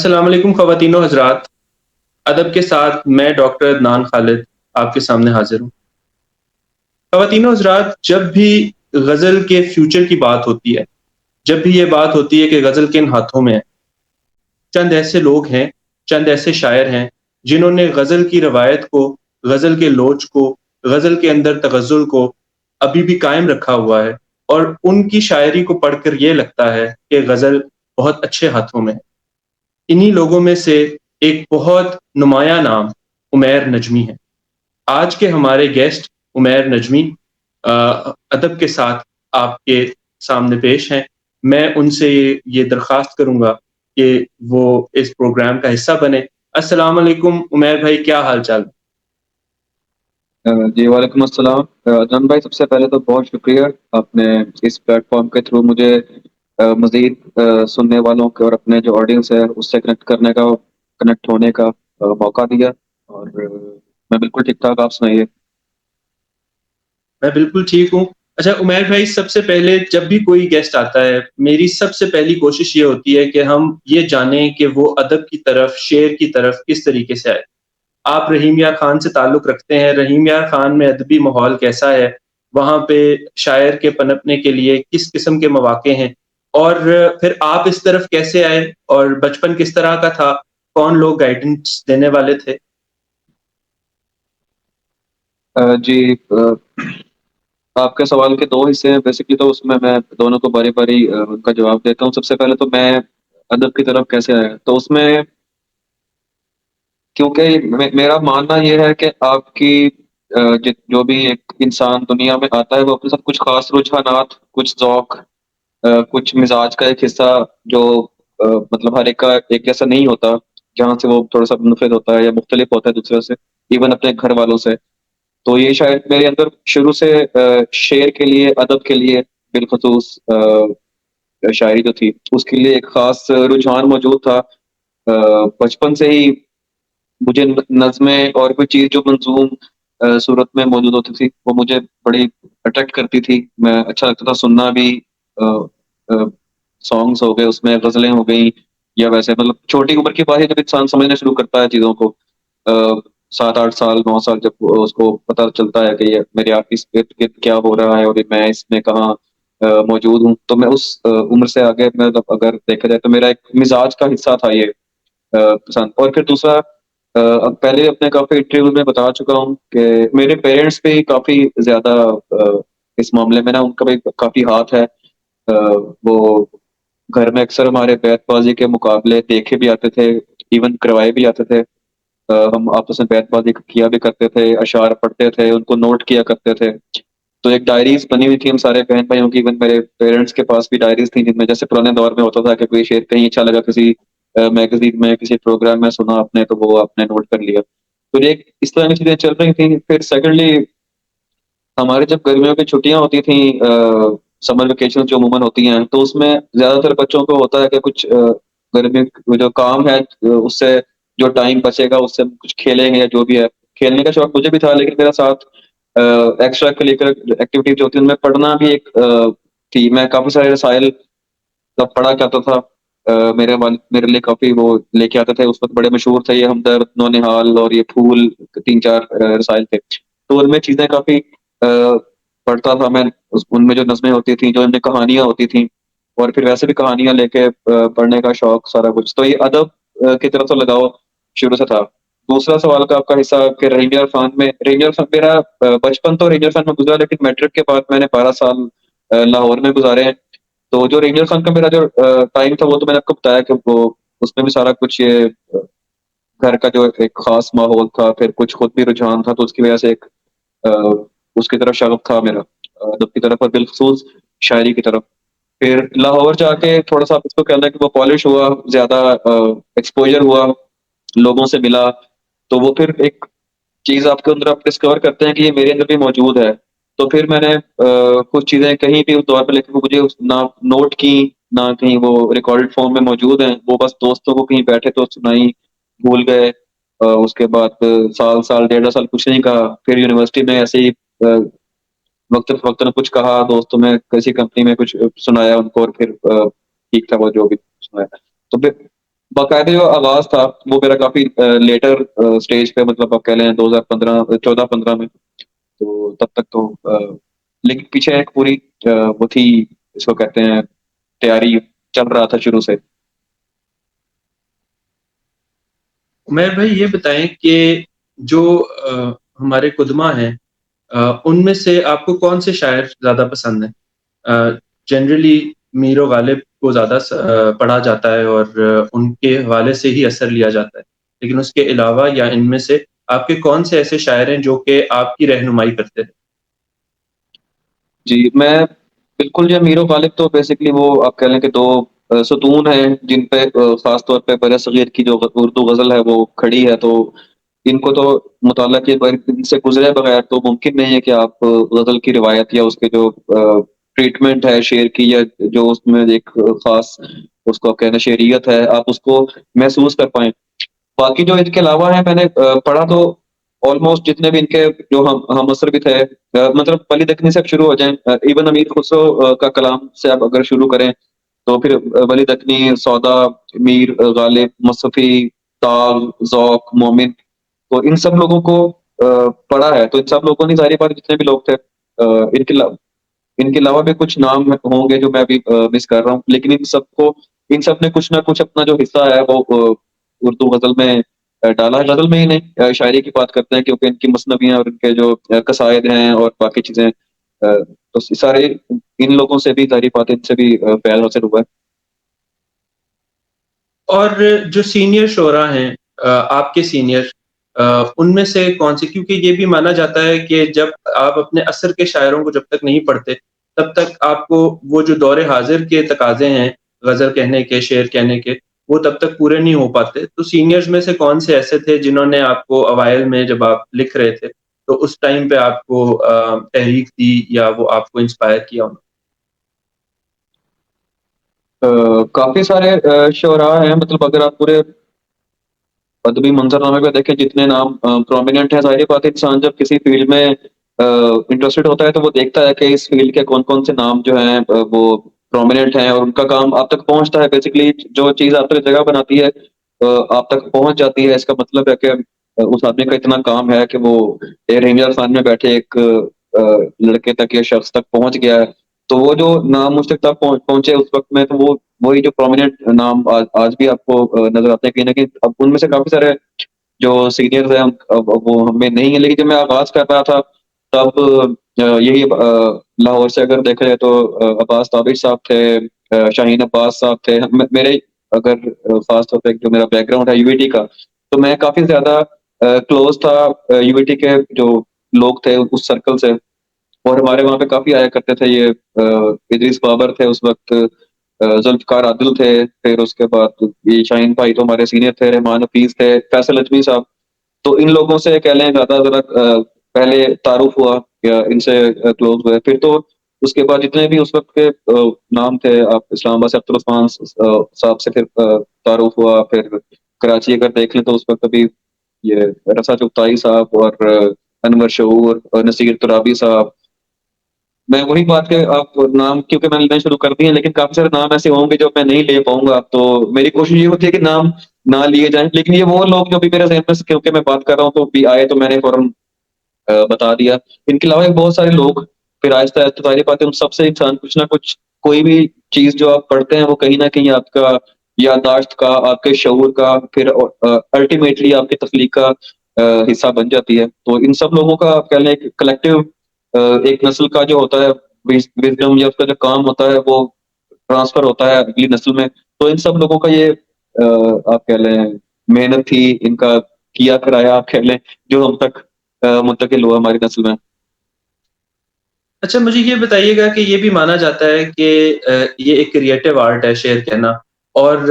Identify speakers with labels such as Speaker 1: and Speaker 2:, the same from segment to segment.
Speaker 1: अस्सलाम वालेकुम ख़वातीनो हज़रात। अदब के साथ मैं डॉक्टर अदनान खालिद आपके सामने हाज़िर हूँ। ख़वातीनो हज़रात, जब भी ग़ज़ल के फ्यूचर की बात होती है, जब भी ये बात होती है कि ग़ज़ल किन हाथों में है, चंद ऐसे लोग हैं, चंद ऐसे शायर हैं, जिन्होंने ग़ज़ल की रवायत को, ग़ज़ल के लोच को, ग़ज़ल के अंदर तग़ज़्ज़ुल को अभी भी कायम रखा हुआ है और उनकी शायरी को पढ़कर ये लगता है कि ग़ज़ल बहुत अच्छे हाथों में है। इन्हीं लोगों में से एक बहुत नुमायाँ नाम उमैर नजमी है। आज के हमारे गेस्ट उमैर नजमी अदब के साथ आपके सामने पेश हैं। मैं उनसे ये दरख्वास्त करूँगा कि वो इस प्रोग्राम का हिस्सा बने। अस्सलाम वालेकुम उमैर भाई, क्या हाल-चाल?
Speaker 2: जी, वालेकुम अस्सलाम। अदनान भाई, सबसे पहले तो बहुत शुक्रिया, आपने इस प्लेटफ़ॉर्म के थ्रू मुझे मज़ीद सुनने वालों के और अपने जो ऑडियंस है उससे कनेक्ट होने का मौका दिया। और मैं बिल्कुल ठीक-ठाक, आप सुनाइए?
Speaker 1: मैं बिल्कुल ठीक हूँ। अच्छा उमैर भाई, सबसे पहले जब भी कोई गेस्ट आता है, मेरी सबसे पहली कोशिश ये होती है कि हम ये जानें कि वो अदब की तरफ, शेर की तरफ किस तरीके से आए। आप रहीम यार खान से ताल्लुक़ रखते हैं, रहीम यार खान में अदबी माहौल कैसा है? वहाँ पे शायर के पनपने के लिए किस किस्म के मौक़े हैं? और फिर आप इस तरफ कैसे आए और बचपन किस तरह का था? कौन लोग गाइडेंस देने वाले थे?
Speaker 2: जी, आपके सवाल के 2 हिस्से हैं बेसिकली, तो उसमें मैं दोनों को बारी-बारी उनका जवाब देता हूँ। सबसे पहले तो मैं अदब की तरफ कैसे आया? तो उसमें क्योंकि मेरा मानना ये है कि आपकी जो भी एक इंसान दुनिया में आता है, वो अपने साथ कुछ ख़ास रुझानात, कुछ ज़ौक़, कुछ मिज़ाज का एक हिस्सा जो मतलब हर एक का एक जैसा नहीं होता, जहाँ से वो थोड़ा-सा मुनफ़िद होता है या मुख्तलिफ़ होता है दूसरों से, इवन अपने घर वालों से। तो ये शायद मेरे अंदर शुरू से शेर के लिए, अदब के लिए बिलख़ुसूस शायरी जो थी, उसके लिए एक ख़ास रुझान मौजूद था। बचपन से ही मुझे न नज़्में और कोई चीज़ जो मंज़ूम सूरत में मौजूद होती थी, वो मुझे बड़ी अट्रैक्ट करती थी। मैं अच्छा लगता था सुनना भी। अ अ, सॉन्ग्स हो गए, उसमें ग़ज़लें हो गईं, या वैसे मतलब छोटी उम्र की बात है जब इंसान समझना शुरू करता है चीज़ों को। 7-8 साल, 9 साल, जब उसको पता चलता है कि ये मेरे इस इर्द-गिर्द क्या हो रहा है और ये मैं इसमें कहाँ मौजूद हूँ। तो मैं उस उम्र से आगे, मतलब अगर देखा जाए तो मेरा एक मिज़ाज का हिस्सा था ये पसंद। और फिर दूसरा, अब पहले अपने काफ़ी इंटरव्यू में बता चुका हूँ कि मेरे पेरेंट्स पे काफ़ी ज़्यादा इस मामले में ना उनका भी काफ़ी हाथ है। वो घर में अक्सर हमारे बैतबाज़ी के मुकाबले देखे भी आते थे, इवन करवाए भी जाते थे। हम आपस में बैतबाज़ी किया भी करते थे, अशआर पढ़ते थे, उनको नोट किया करते थे। तो एक डायरीज़ बनी हुई थी हम सारे बहन-भाइयों की, इवन मेरे पेरेंट्स के पास भी डायरीज़ थी, जिनमें जैसे पुराने दौर में होता था कि कोई शेर कहीं अच्छा लगा किसी मैगज़ीन में, किसी प्रोग्राम में सुना आपने, तो वो आपने नोट कर लिया। तो ये इस तरह की चीज़ें चल रही थी। फिर सेकंडली, हमारी जब गर्मियों की छुट्टियाँ होती थी, समर वेकेशन जो अमूमन होती हैं, तो उसमें ज़्यादातर बच्चों को होता है कि कुछ गर्मी में जो काम है, उससे जो टाइम बचेगा उससे हम कुछ खेलेंगे या जो भी है। खेलने का शौक मुझे भी था, लेकिन मेरा साथ एक्स्ट्रा करिकुलर एक्टिविटी जो होती है उनमें पढ़ना भी एक थी। मैं काफ़ी सारे रसायल तब पढ़ा करता था। मेरे लिए काफ़ी वो लेके आते थे, उस वक़्त बड़े मशहूर थे ये हमदर्द, नौनिहाल और ये फूल, 3-4 रसायल थे। तो उनमें चीज़ें काफ़ी पढ़ता था मैं। उनमें जो नज़्में होती थी, जो उनमें कहानियाँ होती थीं, और फिर वैसे भी कहानियाँ लेके पढ़ने का शौक, सारा कुछ। तो ये अदब की तरफ तो लगाव शुरू से था। दूसरा सवाल का आपका हिस्सा कि रेंजर फन में, रेंजर फन मेरा बचपन तो रेंजर फन में गुज़रा, लेकिन मैट्रिक के बाद मैंने 12 साल लाहौर में गुज़ारे हैं। तो जो रेंजर फन का मेरा जो टाइम था, वो तो मैंने आपको बताया कि वो उसमें भी सारा कुछ ये घर का जो एक ख़ास माहौल था, फिर कुछ खुद भी रुझान था, तो उसकी वज़ह से एक अ, उसकी तरफ शग़फ था मेरा, अदब की तरफ और बिलख़ुसूस शायरी की तरफ। फिर लाहौर जाके थोड़ा-सा आप इसको कहना है कि वो पॉलिश हुआ, ज़्यादा एक्सपोज़र हुआ, लोगों से मिला, तो वो फिर एक चीज़ आपके अंदर आप डिस्कवर करते हैं कि ये मेरे अंदर भी मौजूद है। तो फिर मैंने कुछ चीज़ें कहीं भी उस दौर पे, लेकिन वो मुझे ना नोट की, ना कहीं वो रिकॉर्डेड फ़ॉर्म में मौजूद हैं। वो बस दोस्तों को कहीं बैठे तो सुनाई, भूल गए। उसके बाद साल-साल, डेढ़ 2 साल कुछ नहीं कहा। फिर यूनिवर्सिटी में ऐसे ही वक़्तन-फ़वक़्तन कुछ कहा दोस्तों में, किसी कंपनी में कुछ सुनाया उनको, और फिर ठीक था वो जो भी सुनाया। तो फिर बाकायदे जो आगाज़ था, वो मेरा काफ़ी लेटर स्टेज पे मतलब आप कह लें 2015 14-15 में। तो तब तक तो लेकिन पीछे एक पूरी वो थी, इसको कहते हैं तैयारी चल रहा था शुरू से।
Speaker 1: उमैर भाई ये बताएँ कि जो हमारे कुदमा हैं उनमें से आपको कौन-से शायर ज़्यादा पसंद हैं? जनरली मीर ओ गालिब को ज़्यादा पढ़ा जाता है और उनके हवाले से ही असर लिया जाता है। लेकिन उसके अलावा या इनमें से आपके कौन से ऐसे शायर हैं जो कि आपकी रहनुमाई करते थे?
Speaker 2: जी, मैं बिल्कुल जो अमीर ओ गालिब तो बेसिकली वो आप कह लें कि 2 सतून हैं जिन पे ख़ास तौर पे बरसग़ीर की जो उर्दू ग़ज़ल है वो खड़ी है, तो इनको तो मुताला के इनसे गुज़रे बगैर तो मुमकिन नहीं है कि आप ग़ज़ल की रिवायत या उसके जो ट्रीटमेंट है शेर की या जो उसमें एक ख़ास उसको आप कहना शेरियत है, आप उसको महसूस कर पाएँ। बाकी जो इनके अलावा है मैंने पढ़ा तो ऑलमोस्ट जितने भी इनके जो हम असर भी थे मतलब वली दक्कनी से आप शुरू हो जाएँ इब्न अमीर खुसरो का कलाम से आप अगर शुरू करें, तो फिर वली दक्कनी, सौदा, मीर गालिब, मसफ़ी, ताल, ज़ौक़, मोमिन, तो इन सब लोगों को पढ़ा है, तो इन सब लोगों ने ज़ाहिर-सी बात है जितने भी लोग थे इनके अलावा भी कुछ नाम होंगे जो मैं अभी मिस कर रहा हूँ, लेकिन इन सब ने कुछ ना कुछ अपना जो हिस्सा है वो उर्दू ग़ज़ल में डाला है। ग़ज़ल में ही नहीं शायरी की बात करते हैं क्योंकि इनकी मसनवियाँ और इनके जो कसायद हैं और बाकी चीज़ें तो सारे इन लोगों से भी ज़ाहिर-सी बात है इनसे भी फ़ैज़ हासिल हुआ है।
Speaker 1: और जो सीनियर शुअरा हैं आपके सीनियर उनमें से कौन-से क्योंकि ये भी माना जाता है कि जब आप अपने असर के शायरों को जब तक नहीं पढ़ते, तब तक आपको वो जो दौर हाज़िर के तकाज़े हैं, ग़ज़ल कहने के, शेर कहने के, वो तब तक पूरे नहीं हो पाते। तो सीनियर्स में से कौन से ऐसे थे जिन्होंने आपको अवाइल में जब आप लिख रहे थे, तो उस टाइम पे आपको तहरीक दी या वो आपको इंस्पायर किया उन्होंने?
Speaker 2: काफ़ी सारे शुअरा हैं मतलब अगर आप पूरे अदबी मंज़रनामे पे देखें जितने नाम प्रोमिनेंट हैं, ज़ाहिर-सी बात है इंसान जब किसी फ़ील्ड में इंटरेस्टेड होता है तो वो देखता है कि इस फ़ील्ड के कौन-कौन से नाम जो हैं वो प्रोमिनेंट हैं और उनका काम आप तक पहुँचता है बेसिकली जो चीज़ आप तक जगह बनाती है आप तक पहुँच जाती है इसका मतलब है कि उस आदमी का इतना काम है कि वो एयर इंडिया फन में बैठे एक लड़के तक या शख़्स तक पहुँच गया है। तो वो जो नाम मुझ तक तब पहुँचे उस वक़्त में तो वो वही जो प्रोमिनेंट नाम आज भी आपको नज़र आते हैं कहीं न कहीं। अब उनमें से काफ़ी सारे जो सीनियर्स हैं अब वो हमें नहीं है, लेकिन जब मैं आगाज़ कर रहा था तब यही लाहौर से अगर देखा जाए तो अब्बास ताबिश साहब थे, शाहीन अब्बास साहब थे। मेरे अगर ख़ास तौर पे जो मेरा बैकग्राउंड है यूएटी का, तो मैं काफ़ी ज़्यादा क्लोज़ था यूएटी के जो लोग थे उस सर्कल से और हमारे वहाँ पे काफ़ी आया करते थे ये इदरीस बाबर थे उस वक़्त ज़ुल्फ़िकार आदिल थे, फिर उसके बाद ये शाहीन भाई तो हमारे सीनियर थे, रहमान हफ़ीज़ थे, फैसल अज़मी साहब। तो इन लोगों से कह लें ज़्यादा ज़रा पहले तारुफ़ हुआ या इनसे क्लोज़ हुए। फिर तो उसके बाद जितने भी उस वक़्त के नाम थे आप इस्लामाबाद से अख्तर उस्मान साहब से फिर तारुफ़ हुआ, फिर कराची अगर देख लें तो उस वक़्त अभी ये रज़ा चुग़ताई साहब और अनवर शऊर और नसीर तुराबी साहब। मैं वही बात के आप नाम क्योंकि मैंने लेने शुरू कर दिए हैं, लेकिन काफ़ी सारे नाम ऐसे होंगे जो मैं नहीं ले पाऊँगा, तो मेरी कोशिश ये होती है कि नाम ना लिए जाएँ। लेकिन ये वो लोग जो अभी मेरे ज़हन में से क्योंकि मैं बात कर रहा हूँ तो अभी आए तो मैंने फ़ौरन बता दिया। इनके अलावा भी बहुत सारे लोग फिर आहिस्ता-आहिस्ता ज़ाहिर-सी बात है उन सबसे इंसान कुछ ना कुछ कोई भी चीज़ जो आप पढ़ते हैं वो कहीं न कहीं आपका याददाश्त का, आपके शऊर का फिर अल्टीमेटली आपकी तख्लीक का हिस्सा बन जाती है। तो इन सब लोगों का आप कह लें एक कलेक्टिव एक नस्ल का जो होता है विज़डम या उसका जो काम होता है वो ट्रांसफ़र होता है अगली नस्ल में। तो इन सब लोगों का ये आप कह लें मेहनत थी, इनका किया कराया आप कह लें जो हम तक मुंतकिल हुआ हमारी नस्ल में।
Speaker 1: अच्छा मुझे ये बताइएगा कि ये भी माना जाता है कि ये एक क्रिएटिव आर्ट है शेर कहना और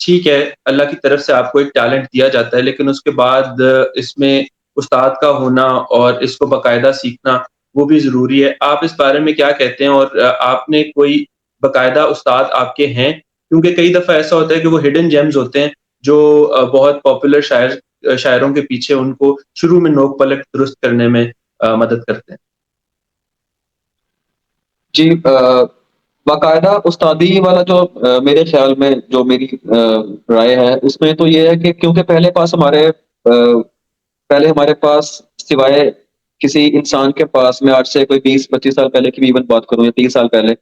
Speaker 1: ठीक है, अल्लाह की तरफ से आपको एक टैलेंट दिया जाता है लेकिन उसके बाद इसमें उस्ताद का होना और इसको बाकायदा सीखना वो भी ज़रूरी है। आप इस बारे में क्या कहते हैं और आपने कोई बाकायदा उस्ताद आपके हैं? क्योंकि कई दफ़ा ऐसा होता है कि वो हिडन जेम्स होते हैं जो बहुत पॉपुलर शायरों के पीछे उनको शुरू में नोक पलट दुरुस्त करने में मदद करते हैं।
Speaker 2: जी बाकायदा उस्तादी वाला जो मेरे ख़्याल में जो मेरी राय है, उसमें तो ये है कि क्योंकि पहले हमारे पास सिवाय किसी इंसान के पास मैं आज से कोई 20-25 साल पहले की भी इवन बात करूँ या 30 साल पहले,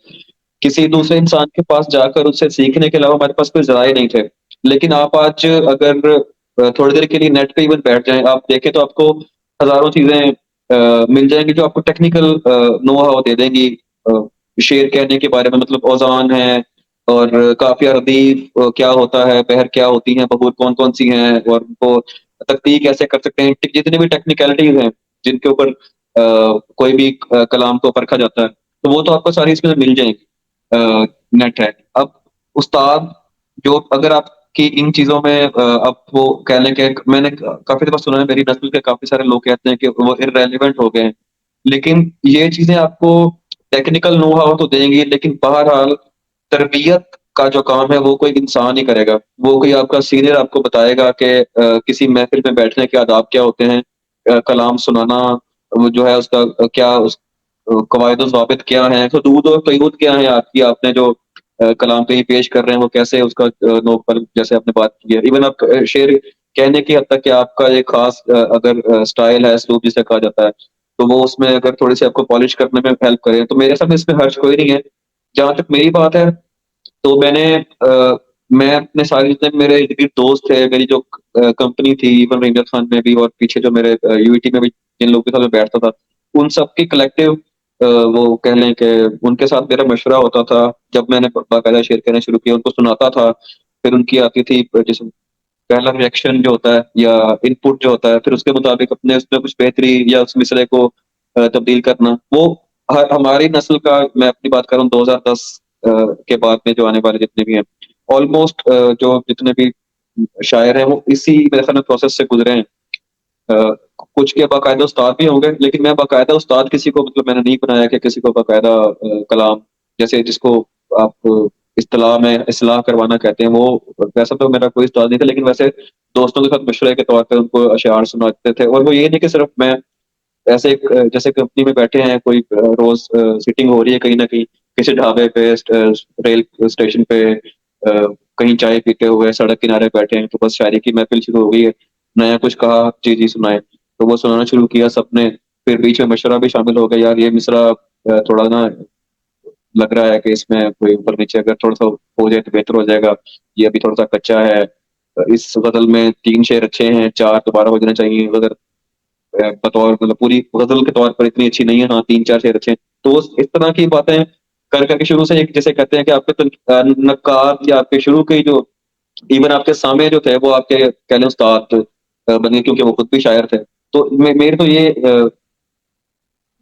Speaker 2: किसी दूसरे इंसान के पास जाकर उससे सीखने के अलावा हमारे पास कोई ज़राए नहीं थे। लेकिन आप आज अगर थोड़ी देर के लिए नेट पे इवन बैठ जाएँ, आप देखें तो आपको हज़ारों चीज़ें मिल जाएँगी जो आपको टेक्निकल नो हाउ दे देंगी। शेर कहने के बारे में मतलब औज़ान है और काफ़िया रदीफ़ क्या होता है, बहर क्या होती हैं, बहूर कौन-कौन सी हैं और उनको तख्तीक कैसे कर सकते हैं। जितनी भी टेक्निकैलिटीज़ हैं, जिनके ऊपर कोई भी कलाम को परखा जाता है, तो वो तो आपको सारी इसमें मिल जाएँगी। नेट है। अब उस्ताद जो अगर आपकी इन चीज़ों में अब वो कह लें कि मैंने काफ़ी दफ़ा सुना है मेरी नस्ल के काफ़ी सारे लोग कहते हैं कि वो इर्रेलेवेंट हो गए हैं। लेकिन ये चीज़ें आपको टेक्निकल नो हाउ तो देंगी लेकिन बहरहाल तरबियत का जो काम है वो कोई इंसान ही करेगा। वो कोई आपका सीनियर आपको बताएगा कि किसी महफ़िल में बैठने के आदाब क्या होते हैं, कलाम सुनाना वो जो है उसका क्या उस कवायद-ओ-ज़ाबित क्या हैं, हुदूद और क़यूद क्या हैं आपकी आपने जो कलाम कहीं पेश कर रहे हैं, वो कैसे उसका नोक-पर जैसे आपने बात की है। इवन आप शेर कहने की हद तक कि आपका एक ख़ास अगर स्टाइल है, उसलूब जिसे कहा जाता है, तो वो उसमें अगर थोड़ी-सी आपको पॉलिश करने में हेल्प करे, तो मेरे हिसाब से इसमें हर्ज कोई नहीं है। जहाँ तक मेरी बात है, तो मैं अपने सारे जितने भी मेरे इर्द-गिर्द दोस्त थे, मेरी जो कंपनी थी, इवन रेंजर खान में भी और पीछे जो मेरे यूएटी में भी जिन लोगों के साथ मैं बैठता था, उन सबकी कलेक्टिव वो कह लें कि उनके साथ मेरा मशवरा होता था। जब मैंने बाकायदा शेयर करना शुरू किया, उनको सुनाता था, फिर उनकी आती थी जैसे पहला रिएक्शन जो होता है या इनपुट जो होता है, फिर उसके मुताबिक अपने उसमें कुछ बेहतरी या उस मिसरे को तब्दील करना। वो हमारी नस्ल का मैं अपनी बात कर रहा हूँ 2010 के बाद में जो आने वाले जितने भी हैं, ऑलमोस्ट जो जितने भी शायर हैं, वो इसी मेरे ख़्याल में प्रोसेस से गुज़रे हैं। कुछ के बाकायदा उस्ताद भी होंगे, लेकिन मैं बाकायदा उस्ताद किसी को मतलब मैंने नहीं बनाया कि किसी को बाकायदा कलाम जैसे जिसको आप इस्तिलाह में इस्लाह करवाना कहते हैं, वो वैसा तो मेरा कोई उस्ताद नहीं था, लेकिन वैसे दोस्तों के साथ मशवरे के तौर पे उनको अशआर सुनाते थे और वो ये नहीं कि सिर्फ़ मैं ऐसे एक जैसे कंपनी में बैठे हैं, कोई रोज़ सीटिंग हो रही है कहीं न कहीं, किसी ढाबे पे रेल स्टेशन पे कहीं चाय पीते हुए सड़क किनारे बैठे हैं, तो बस शायरी की महफ़िल शुरू हो गई है। नया कुछ कहा, जी, जी सुनाएँ। तो वो सुनाना शुरू किया सबने, फिर बीच में मशवरा भी शामिल हो गया, यार ये मिसरा थोड़ा ना लग रहा है कि इसमें कोई ऊपर-नीचे अगर थोड़ा-सा हो जाए तो बेहतर हो जाएगा। ये अभी थोड़ा-सा कच्चा है। इस गज़ल में 3 शेर अच्छे हैं, 4 दोबारा हो जाने चाहिए। अगर बतौर मतलब पूरी गज़ल के तौर पर इतनी अच्छी नहीं है, हाँ 3-4 शेर अच्छे हैं। तो इस तरह की बातें कर के शुरू से एक जिसे कहते हैं कि आपके नक्कात या आपके शुरू के ही जो इवन आपके सामने जो थे वो आपके कह लें उस्ताद बने क्योंकि वो खुद भी शायर थे। तो मेरी तो ये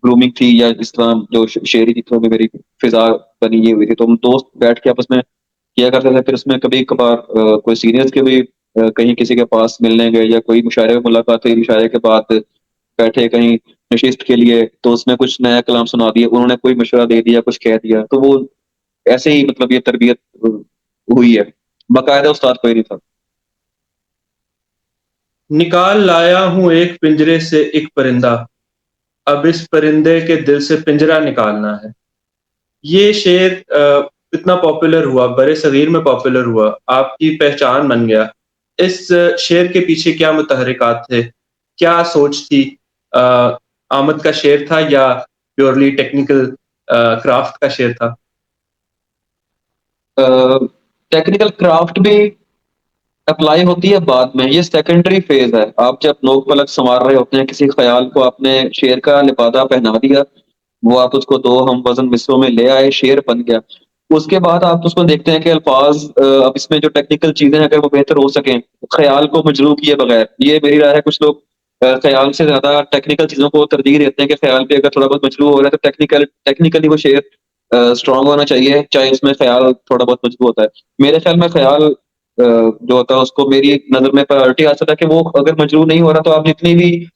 Speaker 2: ग्रूमिंग थी या इस तरह जो शेयरी की थ्रू में मेरी फ़िज़ा बनी ये हुई थी। तो हम दोस्त बैठ के आपस में किया करते थे। फिर उसमें कभी-कभार कोई सीनियर्स के भी कहीं किसी के पास मिलने गए या कोई मुशायरे में मुलाकात हुई, मुशायरे के बाद बैठे कहीं नशिस्त के लिए, तो उसमें कुछ नया कलाम सुना दिया, उन्होंने कोई मशवरा दे दिया, कुछ कह दिया, तो वो ऐसे ही मतलब ये तरबियत हुई है। बाकायदा उस्ताद कोई नहीं था।
Speaker 1: निकाल लाया हूँ एक पिंजरे से एक परिंदा, अब इस परिंदे के दिल से पिंजरा निकालना है। ये शेर इतना पॉपुलर हुआ, बड़े-सग़ीर में पॉपुलर हुआ, आपकी पहचान बन गया। इस शेर के पीछे क्या मुतहर्रिकात थे? क्या सोच थी? अ, आमद का शेर था या प्योरली टेक्निकल क्राफ्ट का शेर था?
Speaker 2: अ, टेक्निकल क्राफ्ट भी अप्लाई होती है बाद में, ये सेकेंडरी फ़ेज़ है। आप जब नोक पलक संवार रहे होते हैं, किसी ख़याल को आपने शेर का लिबादा पहना दिया, वो आप उसको 2 हम वज़न मिसरों में ले आए, शेर बन गया। उसके बाद आप उसको देखते हैं कि अल्फ़ाज़ अब इसमें जो टेक्निकल चीज़ें हैं अगर वो बेहतर हो सकें, ख़याल को मजरूह किए बगैर। ये मेरी राय है कुछ लोग ख़याल से ज़्यादा टेक्निकल चीज़ों को तरजीह देते हैं कि ख़याल भी अगर थोड़ा बहुत मजरूह हो रहा है तो टेक्निकली वो शेर स्ट्रॉन्ग होना चाहिए, चाहे उसमें ख़याल थोड़ा बहुत मजबूत होता है। मेरे ख़्याल में ख़याल जो होता है उसको मेरी नज़र में प्रायोरिटी हासिल है कि वो अगर मजरूह नहीं हो रहा तो आप जितनी भी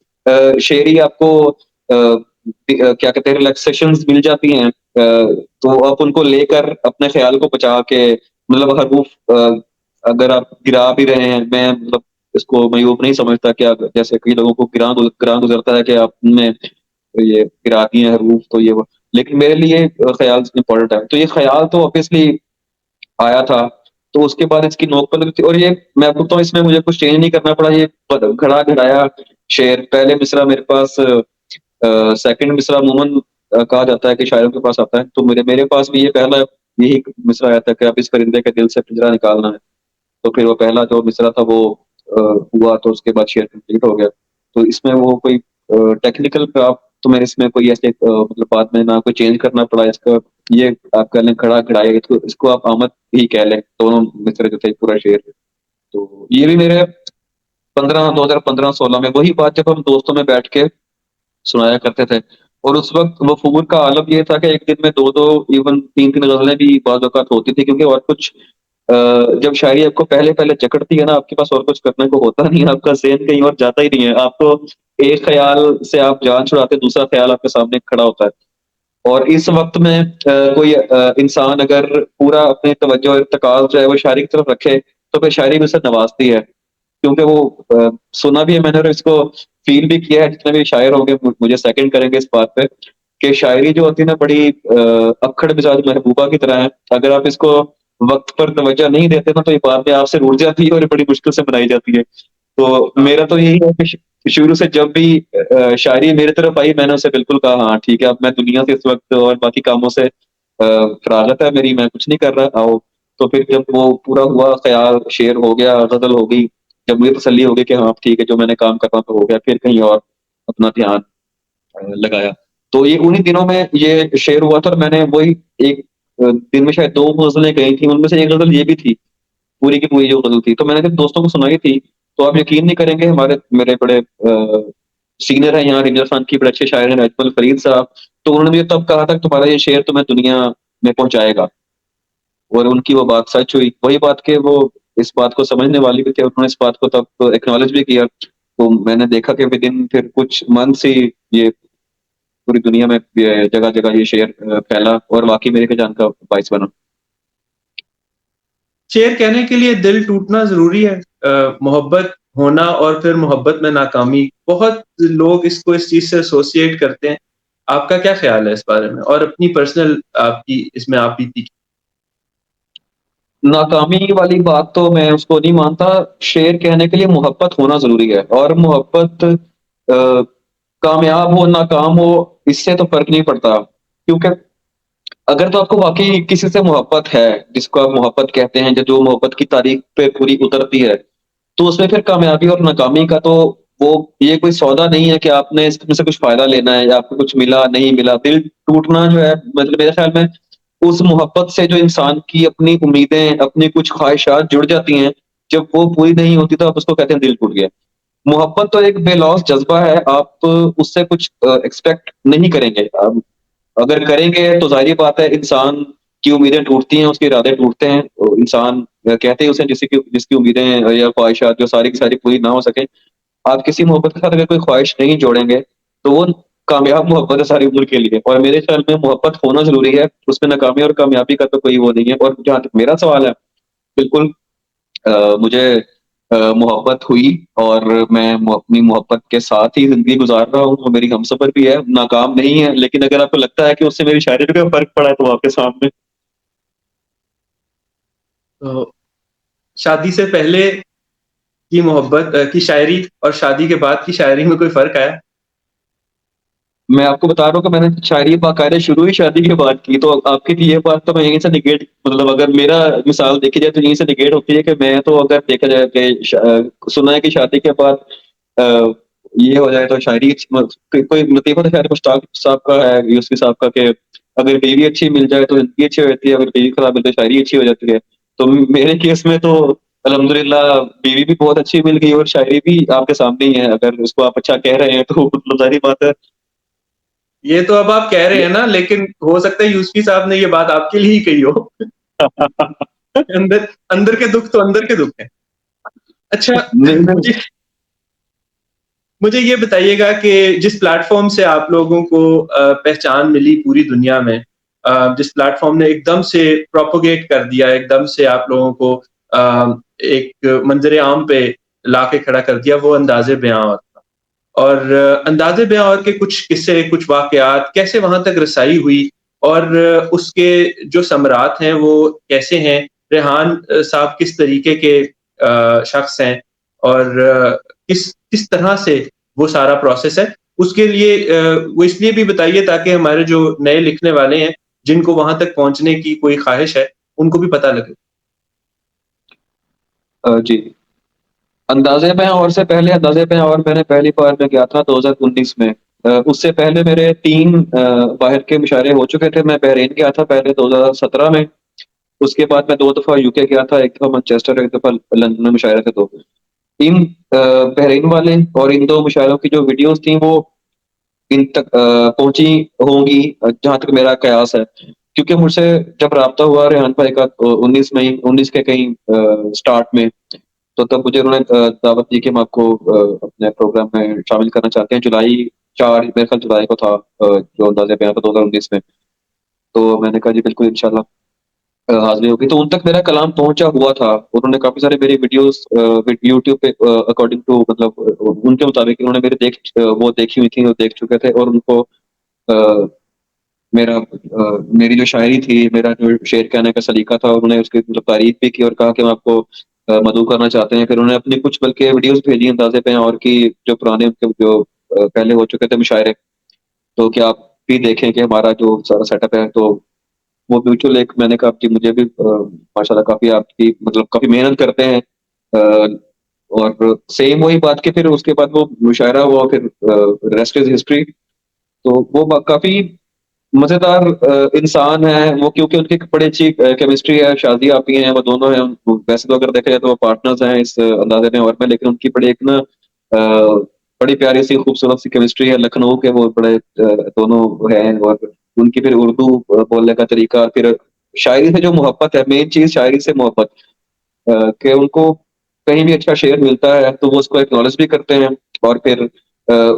Speaker 2: शेयरी आपको क्या कहते हैं रिलैक्सेशंस मिल जाती हैं तो आप उनको लेकर अपने ख़्याल को बचा के मतलब हरूफ अगर आप गिरा भी रहे हैं, मैं मतलब इसको मयूब नहीं समझता कि जैसे कई लोगों को गिरां गुज़रता है कि आपने ये गिरा दिए हैं हरूफ तो ये वो। लेकिन मेरे लिए ख़्याल इम्पोर्टेंट है। तो ये ख़्याल तो ऑब्वियसली आया था, तो उसके बाद इसकी नोक पर लगी थी और ये मैं आपको बताऊँ इसमें मुझे कुछ चेंज नहीं करना पड़ा, ये प घड़ा-घड़ाया शेर पहले मिसरा मेरे पास सेकंड मिसरा अमूमन कहा जाता है कि शायरों के पास आता है, तो मेरे पास भी ये पहला यही मिसरा आया था कि अब इस परिंदे के दिल से पिंजरा निकालना है। तो फिर वो पहला जो मिसरा था वो हुआ तो उसके बाद शेर कंप्लीट हो गया। तो इसमें वो कोई टेक्निकल क्राफ्ट तो मेरे इसमें कोई ऐसे मतलब बाद में ना कोई चेंज करना पड़ा इसका ये आप कह लें खड़ा-खड़ाया इसको आप आमद ही कह लें, दोनों मिसरे जो थे पूरा शेर। तो ये भी मेरे 2015-16 में वही बात जब हम दोस्तों में बैठ के सुनाया करते थे और उस वक़्त मफ़हूम का आलम ये था कि एक दिन में 2-2 इवन 3-3 ग़ज़लें भी बाज़ औक़ात होती थी क्योंकि और कुछ जब शायरी आपको पहले-पहले जकड़ती है ना, आपके पास और कुछ करने को होता नहीं है, आपका ज़हन कहीं और जाता ही नहीं है। आप तो एक ख़्याल से आप जान छुड़ाते, दूसरा ख़्याल आपके सामने खड़ा होता है। और इस वक़्त में कोई इंसान अगर पूरा अपनी तवज्जो और इर्तिकाज़ जो है वो शायरी की तरफ रखे, तो फिर शायरी भी उसे नवाज़ती है। क्योंकि वो सुना भी है मैंने और इसको फ़ील भी किया है, जितने भी शायर होंगे मुझे सेकंड करेंगे इस बात पे, कि शायरी जो होती है ना बड़ी अक्खड़ मिज़ाज महबूबा की तरह है। अगर आप इसको वक़्त पर तवज्जो नहीं देते ना, तो ये बाद में आपसे रूठ जाती है और ये बड़ी मुश्किल से मनाई जाती है। तो मेरा तो यही है कि शुरू से जब भी शायरी मेरी तरफ आई मैंने उसे बिल्कुल कहा हाँ, ठीक है अब मैं दुनिया से इस वक़्त और बाकी कामों से फ़राग़त है मेरी, मैं कुछ नहीं कर रहा आओ। तो फिर जब वो पूरा हुआ ख़्याल, शेर हो गया, ग़ज़ल हो गई, जब मुझे तसल्ली हो गई कि हाँ, ठीक है जो मैंने काम करना था हो गया, फिर कहीं और अपना ध्यान लगाया। तो ये उन्हीं दिनों में ये शेर हुआ था और मैंने वही एक दिन में शायद 2 ग़ज़लें गई थी, उनमें से एक ग़ज़ल ये भी थी। पूरी की पूरी जो ग़ज़ल थी। तो मैंने जब दोस्तों को सुनाई थी, तो आप यकीन नहीं करेंगे हमारे मेरे बड़े सीनियर हैं यहाँ रेंजर फन की बड़े अच्छे शायर हैं अजमल फ़रीद साहब, तो उन्होंने मुझे तब कहा था कि तुम्हारा ये शेर तुम्हें दुनिया में पहुँचाएगा और उनकी वो बात सच हुई। वही बात कि वो इस बात को समझने वाली भी थे, उन्होंने इस बात को तब एक्नॉलेज भी किया। तो मैंने देखा कि विदिन फिर कुछ मंथ्स ही ये पूरी दुनिया में ये जगह-जगह ये शेर फैला और वाक़ई मेरे पहचान का बाइस बना।
Speaker 1: शेर कहने के लिए दिल टूटना ज़रूरी है। मोहब्बत होना और फिर मोहब्बत में नाकामी, बहुत लोग इसको इस चीज़ से एसोसिएट करते हैं। आपका क्या ख़्याल है इस बारे में? और अपनी पर्सनल आपकी इसमें आप बीती
Speaker 2: नाकामी वाली बात तो मैं उसको नहीं मानता, शेर कहने के लिए मोहब्बत होना ज़रूरी है और मोहब्बत कामयाब हो, नाकाम हो, इससे तो फ़र्क नहीं पड़ता। क्योंकि अगर तो आपको वाक़ई किसी से मोहब्बत है, जिसको आप मोहब्बत कहते हैं, ज जो मोहब्बत की तारीख पे पूरी उतरती है, तो उसमें फिर कामयाबी और नाकामी का तो वो ये कोई सौदा नहीं है कि आपने इसमें से कुछ फ़ायदा लेना है या आपको कुछ मिला, नहीं मिला। दिल टूटना जो है मतलब मेरे ख़्याल में उस मोहब्बत से जो इंसान की अपनी उम्मीदें, अपनी कुछ ख़्वाहिशात जुड़ जाती हैं, जब वो पूरी नहीं होती तो आप उसको कहते हैं दिल टूट गया। मोहब्बत तो एक बेलौस जज़्बा है, आप उससे कुछ एक्सपेक्ट नहीं करेंगे। अगर करेंगे तो ज़ाहिर-सी बात है इंसान की उम्मीदें टूटती हैं, उसके इरादे टूटते हैं। इंसान कहते हैं उसे जिसकी उम्मीदें या ख़्वाहिशात जो सारी की सारी पूरी ना हो सकें, आप किसी मोहब्बत के साथ अगर कोई ख़्वाहिश नहीं जोड़ेंगे, तो वो कामयाब मोहब्बत है सारी उम्र के लिए और मेरे ख़्याल में मोहब्बत होना ज़रूरी है, उसमें नाकामी और कामयाबी का तो कोई वो नहीं है और जहाँ तक मेरा सवाल है, बिल्कुल मुझे मोहब्बत हुई और मैं अपनी मोहब्बत के साथ ही ज़िंदगी गुज़ार रहा हूँ, वो मेरी हमसफ़र भी है, नाकाम नहीं है, लेकिन अगर आपको लगता है कि उससे मेरी शायरी पे कोई फ़र्क पड़ा है, तो वो आपके सामने
Speaker 1: तो शादी से पहले की मोहब्बत की शायरी और शादी के बाद की शायरी में कोई फ़र्क आया?
Speaker 2: मैं आपको बता रहा हूँ कि मैंने शायरी बाकायदा शुरू ही शादी के बाद की, तो आपकी ये बात तो मैं यहीं से नेगेट मतलब अगर मेरा मिसाल देखी जाए तो यहीं से नेगेट होती है कि मैं तो अगर देखा जाए कि सुना है कि शादी के बाद अ, ये हो जाए तो शायरी कोई लतीफ़ा तो शायद मुश्ताक साहब का है, यूसुफ़ी साहब का कि अगर बीवी अच्छी मिल जाए तो ज़िंदगी अच्छी हो जाती है, अगर बीवी खराब मिल जाए तो शायरी अच्छी हो जाती है। तो मेरे केस में तो अल्हम्दुलिल्लाह बीवी भी बहुत अच्छी मिल गई और शायरी भी आपके सामने ही है, अगर उसको आप अच्छा कह रहे हैं तो मतलब ज़ाहिर-सी बात है
Speaker 1: ये तो अब आप कह रहे हैं ना, लेकिन हो सकता है यूसुफ़ी साहब ने ये बात आपके लिए ही कही हो। अंदर अंदर के दुःख तो अंदर के दुःख हैं। अच्छा,
Speaker 2: नहीं, नहीं।
Speaker 1: मुझे मुझे ये बताइएगा कि जिस प्लेटफ़ॉर्म से आप लोगों को पहचान मिली पूरी दुनिया में, जिस प्लेटफ़ॉर्म ने एकदम से प्रोपेगेट कर दिया, एकदम से आप लोगों को एक मंज़र-ए-आम पे लाके खड़ा कर दिया, वो अंदाज़े बयाँ था। और अंदाज़े बयाँ और के कुछ किस्से, कुछ वाक़यात कैसे वहाँ तक रसाई हुई और उसके जो सम्राट हैं वो कैसे हैं? रेहान साहब किस तरीके के शख़्स हैं और किस किस तरह से वो सारा प्रोसेस है? उसके लिए वो इसलिए भी बताइए ताकि हमारे जो नए लिखने वाले हैं, जिनको वहाँ तक पहुँचने की कोई ख़्वाहिश है, उनको भी पता लगे।
Speaker 2: जी। अंदाज़े में और से पहले अंदाज़े में और मैंने पहली बार मैं गया था 2019 में। उससे पहले मेरे 3 बाहर के मुशायरे हो चुके थे। मैं बहरीन गया था पहले 2017 में, उसके बाद मैं 2 दफ़ा यूके गया था, 1 दफ़ा मैनचेस्टर, 1 दफ़ा लंदन में मुशायरे थे 2। इन बहरीन वाले और इन 2 मुशायरों की जो वीडियोज़ थी वो इन तक पहुँची होंगी, जहाँ तक मेरा कयास है। क्योंकि मुझसे जब राब्ता हुआ रेहान भाई का 19 के कहीं स्टार्ट में, तो तब मुझे उन्होंने दावत दी कि हम आपको अपने प्रोग्राम में शामिल करना चाहते हैं। जुलाई 4 मेरे ख़्याल जुलाई को था, जो अंदाज़े बयाँ था 2019 में। तो मैंने कहा जी बिल्कुल इंशाल्लाह हाज़िरी होगी। तो उन तक मेरा कलाम पहुँचा हुआ था। उन्होंने काफ़ी सारी मेरी वीडियोज़ यूट्यूब पे अकॉर्डिंग टू मतलब उनके मुताबिक उन्होंने वो देखी हुई थी और देख चुके थे और उनको अ, मेरी जो शायरी थी, मेरा जो शेर कहने का सलीका था, उन्होंने उसकी मतलब तारीफ़ भी की और कहा कि हम आपको मदऊ करना चाहते हैं। फिर उन्होंने अपनी कुछ बल्कि वीडियोज़ भेजी अंदाज़े पे और की जो पुराने उनके जो पहले हो चुके थे मुशायरे, तो क्या आप भी देखें कि हमारा जो सारा सेटअप है, तो वो म्यूचुअल एक मैंने कहा कि मुझे भी माशाल्लाह काफ़ी आपकी मतलब काफ़ी मेहनत करते हैं। और सेम वही बात कि फिर उसके बाद वो मुशायरा हुआ, फिर रेस्ट इज़ हिस्ट्री। तो वो काफ़ी मज़ेदार इंसान है वो, क्योंकि उनकी एक बड़ी अच्छी केमिस्ट्री है, शादियाँ भी हैं, वो दोनों हैं। वैसे तो अगर देखा जाए तो वो पार्टनर्स हैं इस अंदाज़े में और में, लेकिन उनकी बड़ी एक ना बड़ी प्यारी-सी खूबसूरत-सी केमिस्ट्री है। लखनऊ के वो बड़े दोनों हैं और उनकी फिर उर्दू बोलने का तरीका, फिर शायरी से जो मोहब्बत है, मेन चीज़ शायरी से मोहब्बत, कि उनको कहीं भी अच्छा शेर मिलता है तो वो उसको एक्नॉलेज भी करते हैं और फिर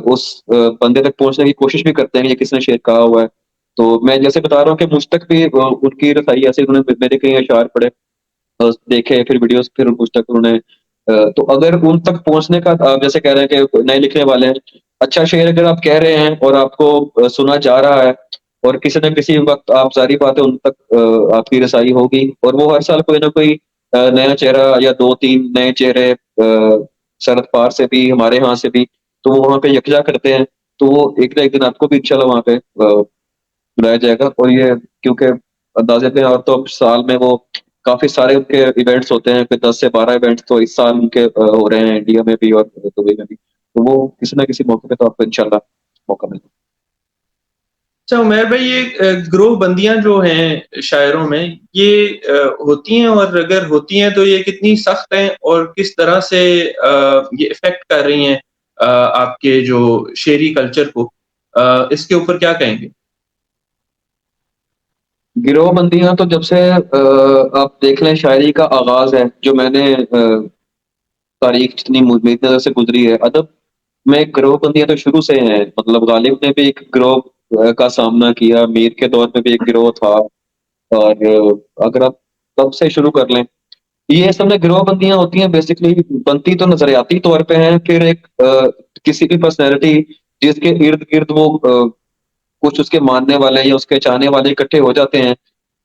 Speaker 2: उस बंदे तक पहुँचने की कोशिश भी करते हैं कि किसने शेर कहा हुआ है। तो मैं जैसे बता रहा हूँ कि मुझ तक भी उनकी रसाई ऐसे उन्होंने मेरे कई अशआर पढ़े, देखे, फिर वीडियोज़, फिर मुझ तक उन्होंने तो अगर उन तक पहुँचने का आप जैसे कह रहे हैं कि नए लिखने वाले हैं, अच्छा शेर अगर आप कह रहे हैं और आपको सुना जा रहा है और किसी न किसी वक़्त आप ज़ाहिर बात है उन तक आपकी रसाई होगी और वो हर साल कोई न कोई नया चेहरा या 2-3 नए चेहरे सरहद पार से भी, हमारे यहाँ से भी, तो वो वहाँ पे यकजा करते हैं। तो वो एक ना एक दिन आपको भी इंशाल्लाह वहाँ पे बुलाया जाएगा और ये क्योंकि अंदाज़े थे और तो साल में वो काफ़ी सारे उनके इवेंट्स होते हैं, फिर 10 से 12 इवेंट्स तो इस साल उनके हो रहे हैं इंडिया में भी और दुबई में भी। तो वो किसी न किसी मौके पे तो आपको इंशाल्लाह मौका मिलेगा।
Speaker 1: अच्छा उमैर भाई ये गिरोह बंदियाँ जो हैं शायरों में ये होती हैं और अगर होती हैं तो ये कितनी सख्त हैं और किस तरह से ये इफ़ेक्ट कर रही हैं आपके जो शेरी कल्चर को? इसके ऊपर क्या कहेंगे?
Speaker 2: गिरोहबंदियाँ तो जब से आप देख लें शायरी का आगाज़ है, जो मैंने तारीख़ जितनी मेरी नज़र से गुज़री है, अदब में गिरोहबंदियाँ तो शुरू से हैं। मतलब गालिब ने भी एक गिरोह का सामना किया, मीर के दौर में भी एक गिरोह था और अगर आप तब से शुरू कर लें, ये असल में गिरोहबंदियाँ होती हैं बेसिकली बनती तो नज़रियाती तौर पे हैं, फिर एक किसी भी पर्सनैलिटी जिसके इर्द-गिर्द वो कुछ उसके मानने वाले या उसके चाहने वाले इकट्ठे हो जाते हैं।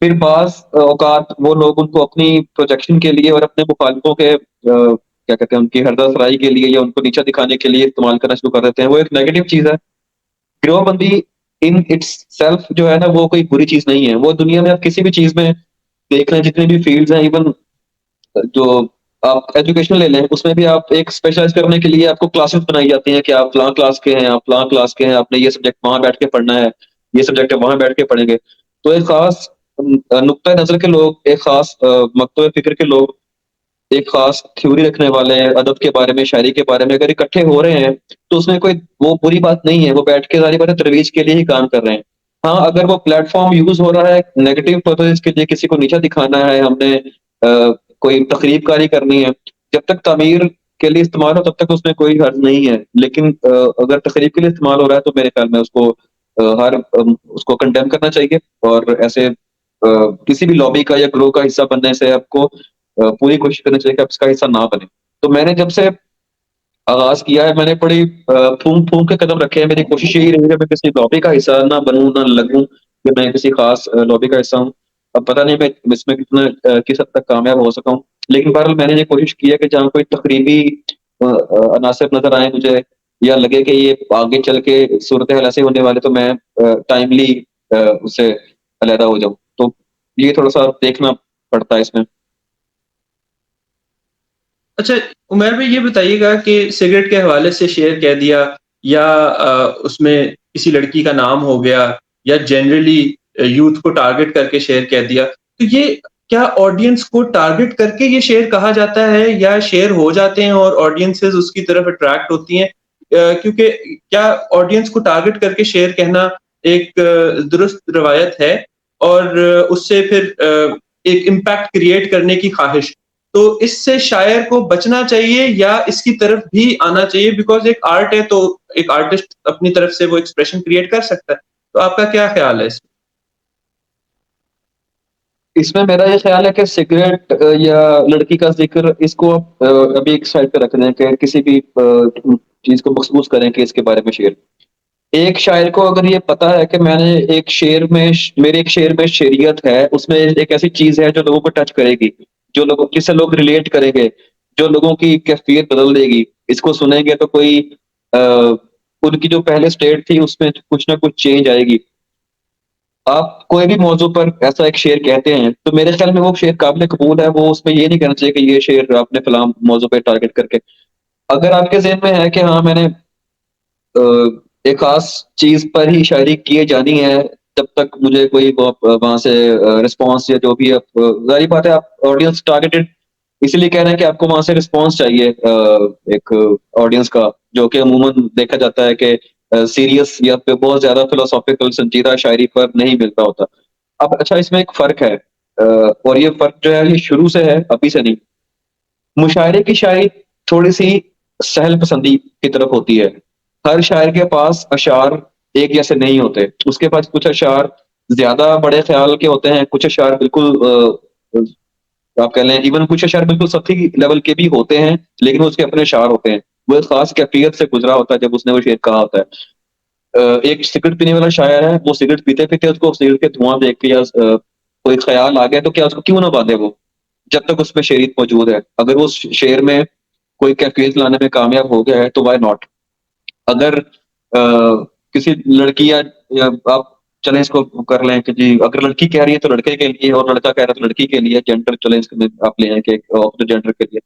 Speaker 2: फिर बाज़ औक़ात वो लोग उनको अपनी प्रोजेक्शन के लिए और अपने मुखालिफों के क्या कहते हैं उनकी हरदर-अफ़ज़ाई के लिए या उनको नीचा दिखाने के लिए इस्तेमाल करना शुरू कर देते हैं। वो एक नेगेटिव चीज़ है। गिरोहबंदी इन इट्सेल्फ जो है ना वो कोई बुरी चीज़ नहीं है। वो दुनिया में आप किसी भी चीज़ में देख लें, जितनी भी फ़ील्ड्स हैं, इवन जो आप एजुकेशन ले लें, उसमें भी आप एक स्पेशलाइज़ करने के लिए आपको क्लासेस बनाई जाती हैं कि आप फलाँ क्लास के हैं, आप फलाँ क्लास के हैं, आपने ये सब्जेक्ट वहाँ बैठ के पढ़ना है, ये सब्जेक्ट आप वहाँ बैठ के पढ़ेंगे। तो एक ख़ास नुक्ता नज़र के लोग, एक ख़ास मकतब फ़िक्र के लोग, एक ख़ास थ्योरी रखने वाले हैं, अदब के बारे में, शायरी के बारे में अगर इकट्ठे हो रहे हैं, तो उसमें कोई वो बुरी बात नहीं है। वो बैठ के ज़ाहिर बात है तरोीज के लिए ही काम कर रहे हैं। हाँ, अगर वो प्लेटफ़ॉर्म यूज़ हो रहा है नेगेटिव पर्पज़ के लिए, किसी को नीचा दिखाना है, हमने कोई तक़रीबकारी करनी है, जब तक तामीर के लिए इस्तेमाल हो तब तक उसमें कोई हर्ज नहीं है। लेकिन अगर तक़रीब के लिए इस्तेमाल हो रहा है तो मेरे ख़्याल में उसको उसको कंडेम करना चाहिए और ऐसे किसी भी लॉबी का या ग्रोह का हिस्सा बनने से आपको पूरी कोशिश करनी चाहिए कि आप इसका हिस्सा ना बनें। तो मैंने जब से आगाज़ किया है मैंने बड़ी फूँक-फूँक के कदम रखे हैं। मेरी कोशिश यही रही है मैं किसी लॉबी का हिस्सा ना बनूँ, ना लगूँ कि मैं किसी ख़ास लॉबी का हिस्सा हूँ। अब पता नहीं मैं इसमें कितना किस हद तक कामयाब हो सका हूँ। लेकिन बहरहाल मैंने ये कोशिश की है कि जहाँ कोई तकरीबी अनासिर नज़र आएँ मुझे या लगे कि ये आगे चल के सूरत-ए-हाल ऐसे होने वाली तो मैं टाइमली उससे अलहदा हो जाऊँ। तो ये थोड़ा-सा देखना पड़ता है इसमें।
Speaker 1: अच्छा, उमर भाई ये बताइएगा कि सिगरेट के हवाले से शेयर कह दिया या उसमें किसी लड़की का नाम हो गया या जनरली यूथ को टारगेट करके शेयर कह दिया। तो ये क्या ऑडियंस को टारगेट करके ये शेयर कहा जाता है या शेयर हो जाते हैं और ऑडियंसेस उसकी तरफ अट्रैक्ट होती हैं? क्योंकि क्या ऑडियंस को टारगेट करके शेयर कहना एक दुरुस्त रवायत है और उससे फिर एक इम्पैक्ट क्रिएट करने की ख़्वाहिश तो इससे शायर को बचना चाहिए या इसकी तरफ भी आना चाहिए बिकॉज़ एक आर्ट है तो एक आर्टिस्ट अपनी तरफ से वो एक्सप्रेशन क्रिएट कर सकता है। तो आपका क्या ख़्याल है इसमें?
Speaker 2: इसमें मेरा ये ख़्याल है कि सिगरेट या लड़की का ज़िक्र इसको अभी एक साइड पे रख दें कि किसी भी चीज़ को मखसूस करें कि इसके बारे में शेर। एक शायर को अगर ये पता है कि मैंने एक शेर में मेरे एक शेर में शेरियत है, उसमें एक ऐसी चीज़ है जो लोगों को टच करेगी, जो लोगों जिससे लोग रिलेट करेंगे, जो लोगों की कैफ़ियत बदल देगी। इसको सुनेंगे तो कोई अ, उनकी जो पहले स्टेट थी उसमें कुछ ना कुछ चेंज आएगी। आप कोई भी मौज़ू पर ऐसा एक शेर कहते हैं, तो मेरे ख़्याल में वो शेर काबिल कबूल है, वो उसमें ये नहीं कहना चाहिए कि ये शेर आपने फलाँ मौज़ू पे टारगेट करके अगर आपके ज़हन में है कि हाँ, मैंने अ, एक ख़ास चीज़ पर ही शायरी किए जानी है, जब तक मुझे कोई वहाँ से रिस्पॉन्स या जो भी आप ज़ाहिर बात है आप ऑडियंस टारगेटेड इसीलिए कह रहे हैं कि आपको वहाँ से रिस्पॉन्स चाहिए एक ऑडियंस का, जो कि अमूमन देखा जाता है कि सीरियस या फिर बहुत ज़्यादा फिलोसॉफ़िकल संजीदा शायरी पर नहीं मिल रहा होता। अब अच्छा इसमें एक फ़र्क है और ये फ़र्क जो है ये शुरू से है, अभी से नहीं। मुशायरे की शायरी थोड़ी-सी सहल पसंदी की तरफ होती है। हर शायर के पास अशार एक जैसे नहीं होते। उसके पास कुछ अशार ज़्यादा बड़े ख़्याल के होते हैं, कुछ अशार बिल्कुल आप कह लें इवन कुछ अशार बिल्कुल सतही लेवल के भी होते हैं, लेकिन उसके अपने अशार होते हैं। वो एक ख़ास कैफ़ियत से गुज़रा होता है जब उसने वो शेर कहा होता है। एक सिगरेट पीने वाला शायर है, वो सिगरेट पीते-पीते उसको सिगरेट के धुआँ देख के या कोई ख़्याल आ गया तो क्या उसको क्यों ना बाँधे वो, जब तक उसमें शेरियत मौजूद है। अगर वो शेर में कोई कैफ़ियत लाने में कामयाब हो गया है तो व्हाई नॉट? अगर किसी लड़की या आप चलें इसको कर लें कि जी अगर लड़की कह रही है तो लड़के के लिए और लड़का कह रहा है तो लड़की के लिए जेंडर चलें इसमें आप ले आएँ कि ऑपोज़िट जेंडर के लिए।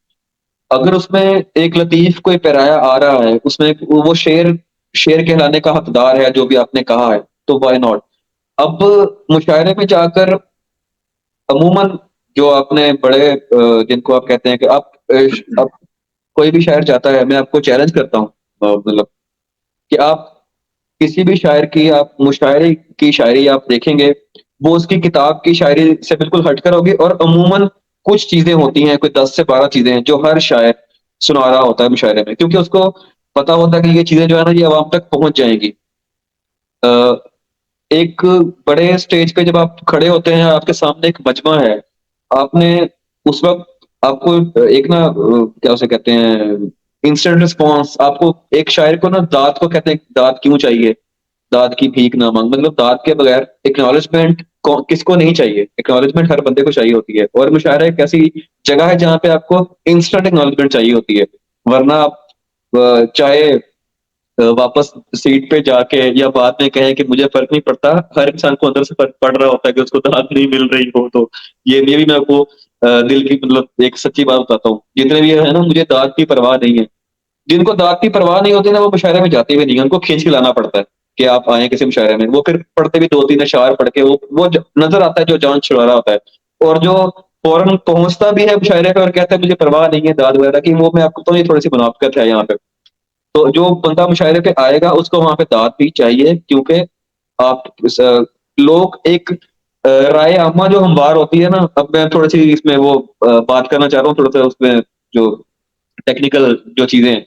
Speaker 2: अगर उसमें एक लतीफ़ कोई पैराया आ रहा है, उसमें वो शेर शेर कहलाने का हकदार है जो भी आपने कहा है, तो व्हाई नॉट? अब मुशायरे में जाकर अमूमन जो आपने बड़े जिनको आप कहते हैं कि आप अब कोई भी शायर चाहता है मैं आपको चैलेंज करता हूँ मतलब कि आप किसी भी शायर की आप मुशायरे की शायरी आप देखेंगे, वो उसकी किताब की शायरी से बिल्कुल हटकर होगी और अमूमन कुछ चीज़ें होती हैं, कोई 10 से 12 चीज़ें हैं, जो हर शायर सुना रहा होता है मुशायरे में। क्योंकि उसको पता होता है कि ये चीज़ें जो है ना, ये अवाम तक पहुँच जाएँगी। अ, एक बड़े स्टेज पे जब आप खड़े होते हैं, आपके सामने एक मजमा है, आपने उस वक़्त आपको एक ना क्या उसे कहते हैं, इंस्टेंट रिस्पॉन्स आपको एक शायर को ना दाद को कहते हैं, दाद क्यों चाहिए? दाद की भीख ना माँग मतलब दाद के बगैर एक्नॉलेजमेंट को किसको नहीं चाहिए? एक्नॉलेजमेंट हर बंदे को चाहिए होती है और मुशायरा एक ऐसी जगह है जहाँ पे आपको इंस्टेंट एक्नॉलेजमेंट चाहिए होती है। वरना आप चाहे वापस सीट पे जाके या बाद में कहें कि मुझे फ़र्क नहीं पड़ता, हर इंसान को अंदर से फ़र्क पड़ रहा होता है कि उसको दाद नहीं मिल रही हो तो। ये भी मैं आपको दिल की मतलब एक सच्ची बात बताता हूँ। जितने भी है ना मुझे दाद की परवाह नहीं है। जिनको दाद की परवाह नहीं होती ना वो मुशायरे में जाते भी नहीं है, उनको खींच के लाना पड़ता है, कि आप आएँ किसी मुशायरे में। वो फिर पढ़ते भी 2-3 अशआर पढ़ के वो नज़र आता है जो जान छुड़ा रहा होता है। और जो फ़ौरन पहुँचता भी है मुशायरे पे और कहता है मुझे परवाह नहीं है दाद वगैरह की, वो मैं आपको तो ये थोड़ी-सी मुनाफ़िकत है यहाँ पे। तो जो बंदा मुशायरे पे आएगा उसको वहाँ पे दाद भी चाहिए क्योंकि आप लोग एक राय आमा जो हमवार होती है ना, अब मैं थोड़ी-सी इसमें वो बात करना चाह रहा हूँ थोड़ा-सा उसमें जो टेक्निकल जो चीज़ें हैं।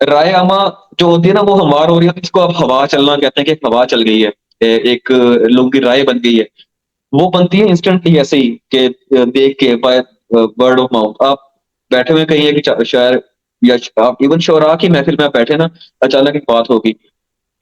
Speaker 2: राय आमा जो होती है ना वो हमवार हो रही है जिसको आप हवा चलना कहते हैं कि एक हवा चल गई है। एक लोगों की राय बन गई है। वो बनती है इंस्टेंटली ऐसे ही कि देख के बाय वर्ड ऑफ माउथ। आप बैठे हुए कहीं एक शायर या आप इवन शुरा की महफ़िल में आप बैठे ना, अचानक एक बात होगी,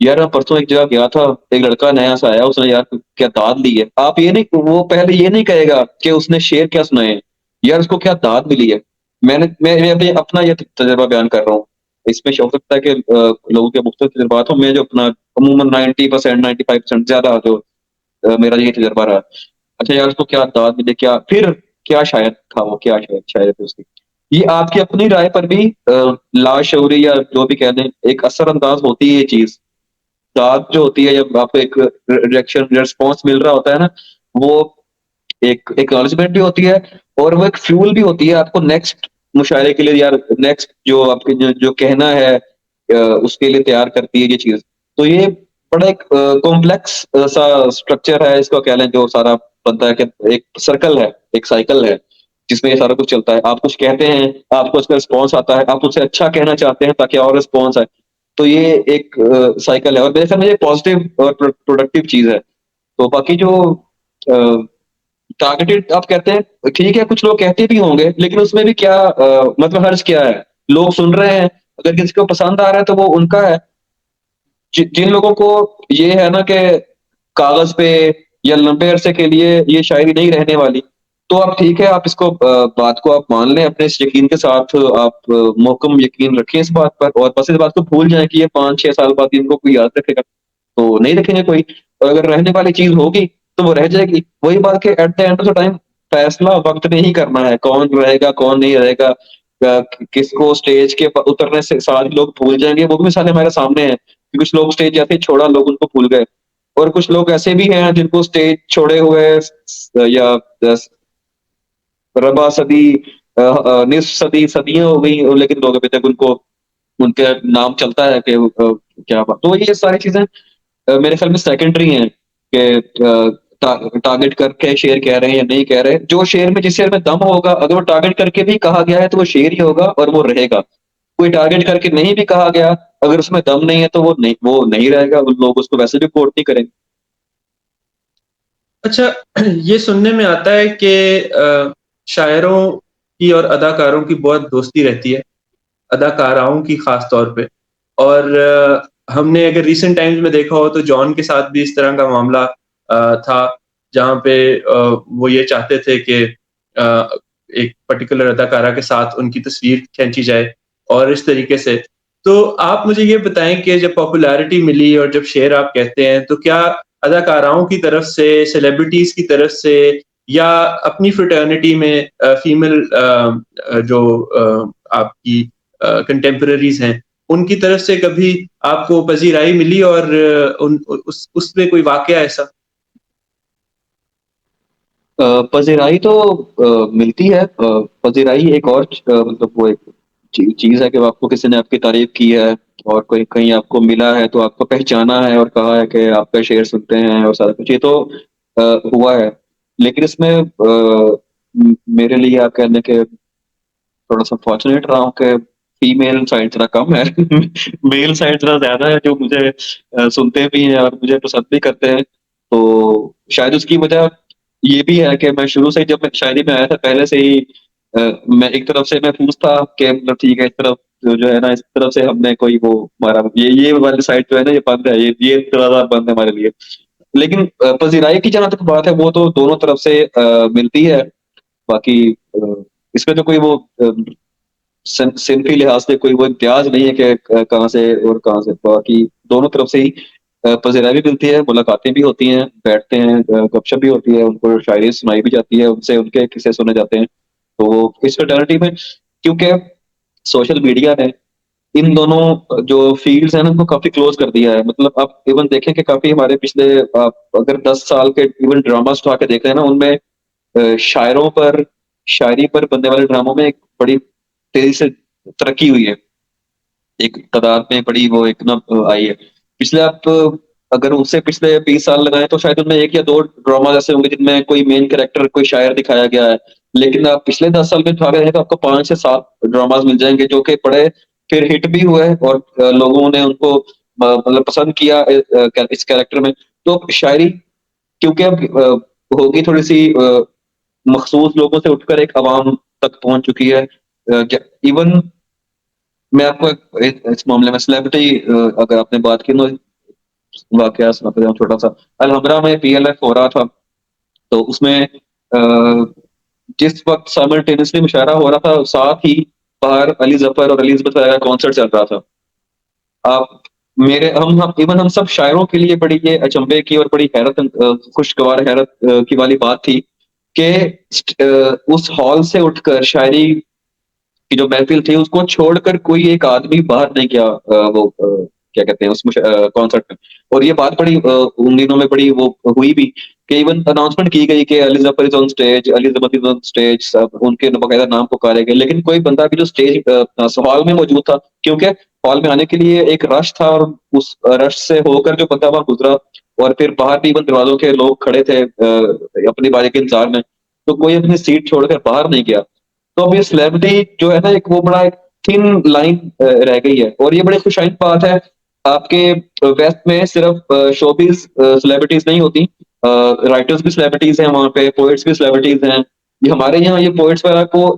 Speaker 2: यार मैं परसों एक जगह गया था, एक लड़का नया सा आया, उसने यार क्या दाद ली है। आप ये नहीं वो पहले ये नहीं कहेगा कि उसने शेर क्या सुनाए हैं, यार उसको क्या दाद मिली है। मैं अभी अपना ये तजुर्बा बयान कर रहा हूँ। इसमें हो सकता है कि लोगों के मुख्तलिफ तजुर्बात हों, मैं जो अपना अमूमन 90% 95% ज़्यादा जो मेरा ये तजुर्बा रहा। अच्छा यार उसको क्या दाद मिले, क्या फिर क्या शायर था वो, क्या शायरी थी उसकी। ये आपकी अपनी राय पर भी लाशऊरी या जो भी कह दें, एक असर-अंदाज़ होती है ये चीज़। दाद जो होती है जब आपको एक रिएक्शन रिस्पॉन्स मिल रहा होता है ना, वो एक एक्नॉलेजमेंट भी होती है और वो एक फ्यूल भी होती है आपको नेक्स्ट मुशायरे के लिए, यार नेक्स्ट जो आपके जो कहना है उसके लिए तैयार करती है ये चीज़। तो ये बड़ा एक कॉम्प्लेक्स सा स्ट्रक्चर है, इसको कह लें, जो सारा बनता है कि एक सर्कल है, एक साइकिल है, जिसमें ये सारा कुछ चलता है। आप कुछ कहते हैं, आपको उसका रिस्पॉन्स आता है, आप उससे अच्छा कहना चाहते हैं ताकि और रिस्पॉन्स आए। तो ये एक साइकिल है और मेरे ख्याल में ये पॉजिटिव और प्रोडक्टिव चीज़ है। तो बाकी जो अ, टारगेटेड आप कहते हैं, ठीक है, कुछ लोग कहते भी होंगे, लेकिन उसमें भी क्या मतलब हर्ज क्या है? लोग सुन रहे हैं, अगर किसी को पसंद आ रहा है तो वो उनका है। जिन लोगों को ये है ना कि कागज़ पे या लंबे अरसे के लिए ये शायरी नहीं रहने वाली, तो आप ठीक है, आप इसको बात को आप मान लें, अपने इस यकीन के साथ आप मोहकम यकीन रखें इस बात पर और बस इस बात को भूल जाएँ कि ये 5-6 साल बाद इनको कोई याद रखेगा, तो नहीं रखेंगे कोई। और अगर रहने वाली चीज़ होगी, तो वो रह जाएगी। वही बात कि at the end of the time फैसला वक़्त ने ही करना है, कौन रहेगा, कौन नहीं रहेगा। किसको स्टेज के प उतरने से साथ लोग भूल जाएँगे, वो भी मिसालें हमारे सामने हैं कि कुछ लोग स्टेज जैसे ही छोड़ा, लोग उनको भूल गए। और कुछ लोग ऐसे भी हैं जिनको स्टेज छोड़े हुए या दस रबा सदी निस्फ़ सदी, सदियाँ हो गई, लेकिन लोग अभी तक उनको उनका नाम चलता है कि क्या बात, तो ये सारी चीज़ें मेरे ख्याल में सेकेंडरी हैं कि टारगेट करके शेर कह रहे हैं या नहीं कह रहे। जो शेर में जिस शेर में दम होगा, अगर वो टारगेट करके भी कहा गया है तो वो शेर ही होगा और वो रहेगा। कोई टारगेट करके नहीं भी कहा गया, अगर उसमें दम नहीं है तो वो नहीं रहेगा, लोग उसको वैसे भी कोट नहीं करेंगे।
Speaker 1: अच्छा, ये सुनने में आता है कि शायरों की और अदाकारों की बहुत दोस्ती रहती है, अदाकाराओं की ख़ास तौर पे। और हमने अगर रीसेंट टाइम्स में देखा हो तो जॉन के साथ भी इस तरह का मामला था, जहाँ पे वो ये चाहते थे कि अ, एक पर्टिकुलर अदाकारा के साथ उनकी तस्वीर खींची जाए और इस तरीके से। तो आप मुझे ये बताएँ कि जब पॉपुलैरिटी मिली और जब शेर आप कहते हैं, तो क्या अदाकाराओं की तरफ से, सेलिब्रिटीज़ की तरफ से या अपनी फ्रेटर्निटी में फीमेल जो आपकी कंटेम्परेरीज़ हैं, उनकी तरफ से कभी आपको पज़ीराई मिली और उन उस उसमें कोई वाक़या ऐसा?
Speaker 2: पज़ीराई तो मिलती है। पज़ीराई एक और मतलब वो एक चीज़ है कि आपको किसी ने आपकी तारीफ़ की है और कोई कहीं आपको मिला है, तो आपको पहचाना है और कहा है कि आपका शेर सुनते हैं और सारा कुछ, ये तो हुआ है। लेकिन इसमें मेरे लिए आप कह लें कि थोड़ा-सा फॉर्च्यूनेट रहा हूँ कि फीमेल साइड ज़रा कम है। मेल साइड ज़रा ज़्यादा है जो मुझे सुनते भी हैं और मुझे पसंद भी करते हैं। तो शायद उसकी वजह ये भी है कि मैं शुरू से ही जब मैं शायरी में आया था, पहले से ही मैं एक तरफ से महफूज़ था कि मतलब ठीक है, इस तरफ जो है ना, इस तरफ से हमने कोई वो हमारा ये वाली साइड जो है ना, ये बंद है, ये दरवाज़ा बंद है हमारे लिए। लेकिन पज़ीराई की जहाँ तक बात है, वो तो दोनों तरफ से मिलती है। बाकी इसमें तो कोई वो सिनफ़ी लिहाज़ से कोई वो इम्तियाज़ नहीं है कि कहाँ से और कहाँ से, बाकी दोनों तरफ से ही पज़ीराई भी मिलती है, मुलाकातें भी होती हैं, बैठते हैं, गपशप भी होती है, उनको शायरी सुनाई भी जाती है, उनसे उनके किस्से सुने जाते हैं। तो इस फ्रेटर्निटी में, क्योंकि सोशल मीडिया ने इन दोनों जो फ़ील्ड्स हैं ना, उनको काफ़ी क्लोज़ कर दिया है। मतलब आप इवन देखें कि काफ़ी हमारे पिछले आप अगर 10 साल के इवन ड्रामास उठा के देख लें ना, उनमें शायरों पर शायरी पर बनने वाले ड्रामों में एक बड़ी तेज़ी से तरक्की हुई है। एक तादाद में बड़ी वो एक ना आई है। पिछले आप अगर उससे पिछले 20 साल लगाएँ तो शायद उनमें 1 या 2 ड्रामाज़ ऐसे होंगे जिनमें कोई मेन कैरेक्टर, कोई शायर दिखाया गया है। लेकिन आप पिछले 10 साल में उठा के देखें तो आपको 5 से 7 ड्रामाज़ मिल जाएँगे जो कि बड़े फिर हिट भी हुए और लोगों ने उनको मतलब पसंद किया इस कैरेक्टर में। तो शायरी क्योंकि अब होगी थोड़ी-सी मखसूस लोगों से उठकर एक अवाम तक पहुँच चुकी है। ज इवन मैं आपको इस मामले में सेलिब्रिटी अगर आपने बात की, तो वाकया सुनाता हूँ छोटा सा। अलहमरा में पीएलएफ हो रहा था, तो उसमें जिस वक्त साइमल्टेनियसली मुशायरा हो रहा था, साथ ही बाहर अली जफर और अली इज़्ज़त का कॉन्सर्ट चल रहा था। आप मेरे हम इवन हम सब शायरों के लिए बड़ी ये अचंभे की और बड़ी खुशगवार हैरत की वाली बात थी कि उस हॉल से उठकर शायरी की जो महफ़िल थी, उसको छोड़कर कोई एक आदमी बाहर नहीं गया, क्या कहते हैं उस कॉन्सर्ट में। और ये बात बड़ी उन दिनों में बड़ी वो हुई भी कि इवन अनाउंसमेंट की गई कि Ali Zafar is on stage, Ali Zafar is on stage, सब उनके बाकायदा नाम पुकारे गए। लेकिन कोई बंदा भी जो स्टेज हॉल में मौजूद था, क्योंकि हॉल में आने के लिए एक रश था, और उस रश से होकर जो बंदा वहाँ गुज़रा, और फिर बाहर भी इवन दरवाज़ों के लोग खड़े थे अपनी बारी के इंतज़ार में, तो कोई अपनी सीट छोड़कर बाहर नहीं गया। तो अब ये सेलिब्रिटी जो है ना, एक वो बड़ा एक थिन लाइन रह गई है, और ये बड़ी खुशाइन बात है। आपके वेस्ट में सिर्फ शोबिज़ सेलिब्रिटीज़ नहीं होती, राइटर्स भी सेलिब्रिटीज़ हैं वहाँ पे, पोएट्स भी सेलिब्रिटीज़ हैं। ये हमारे यहाँ ये पोएट्स वगैरह को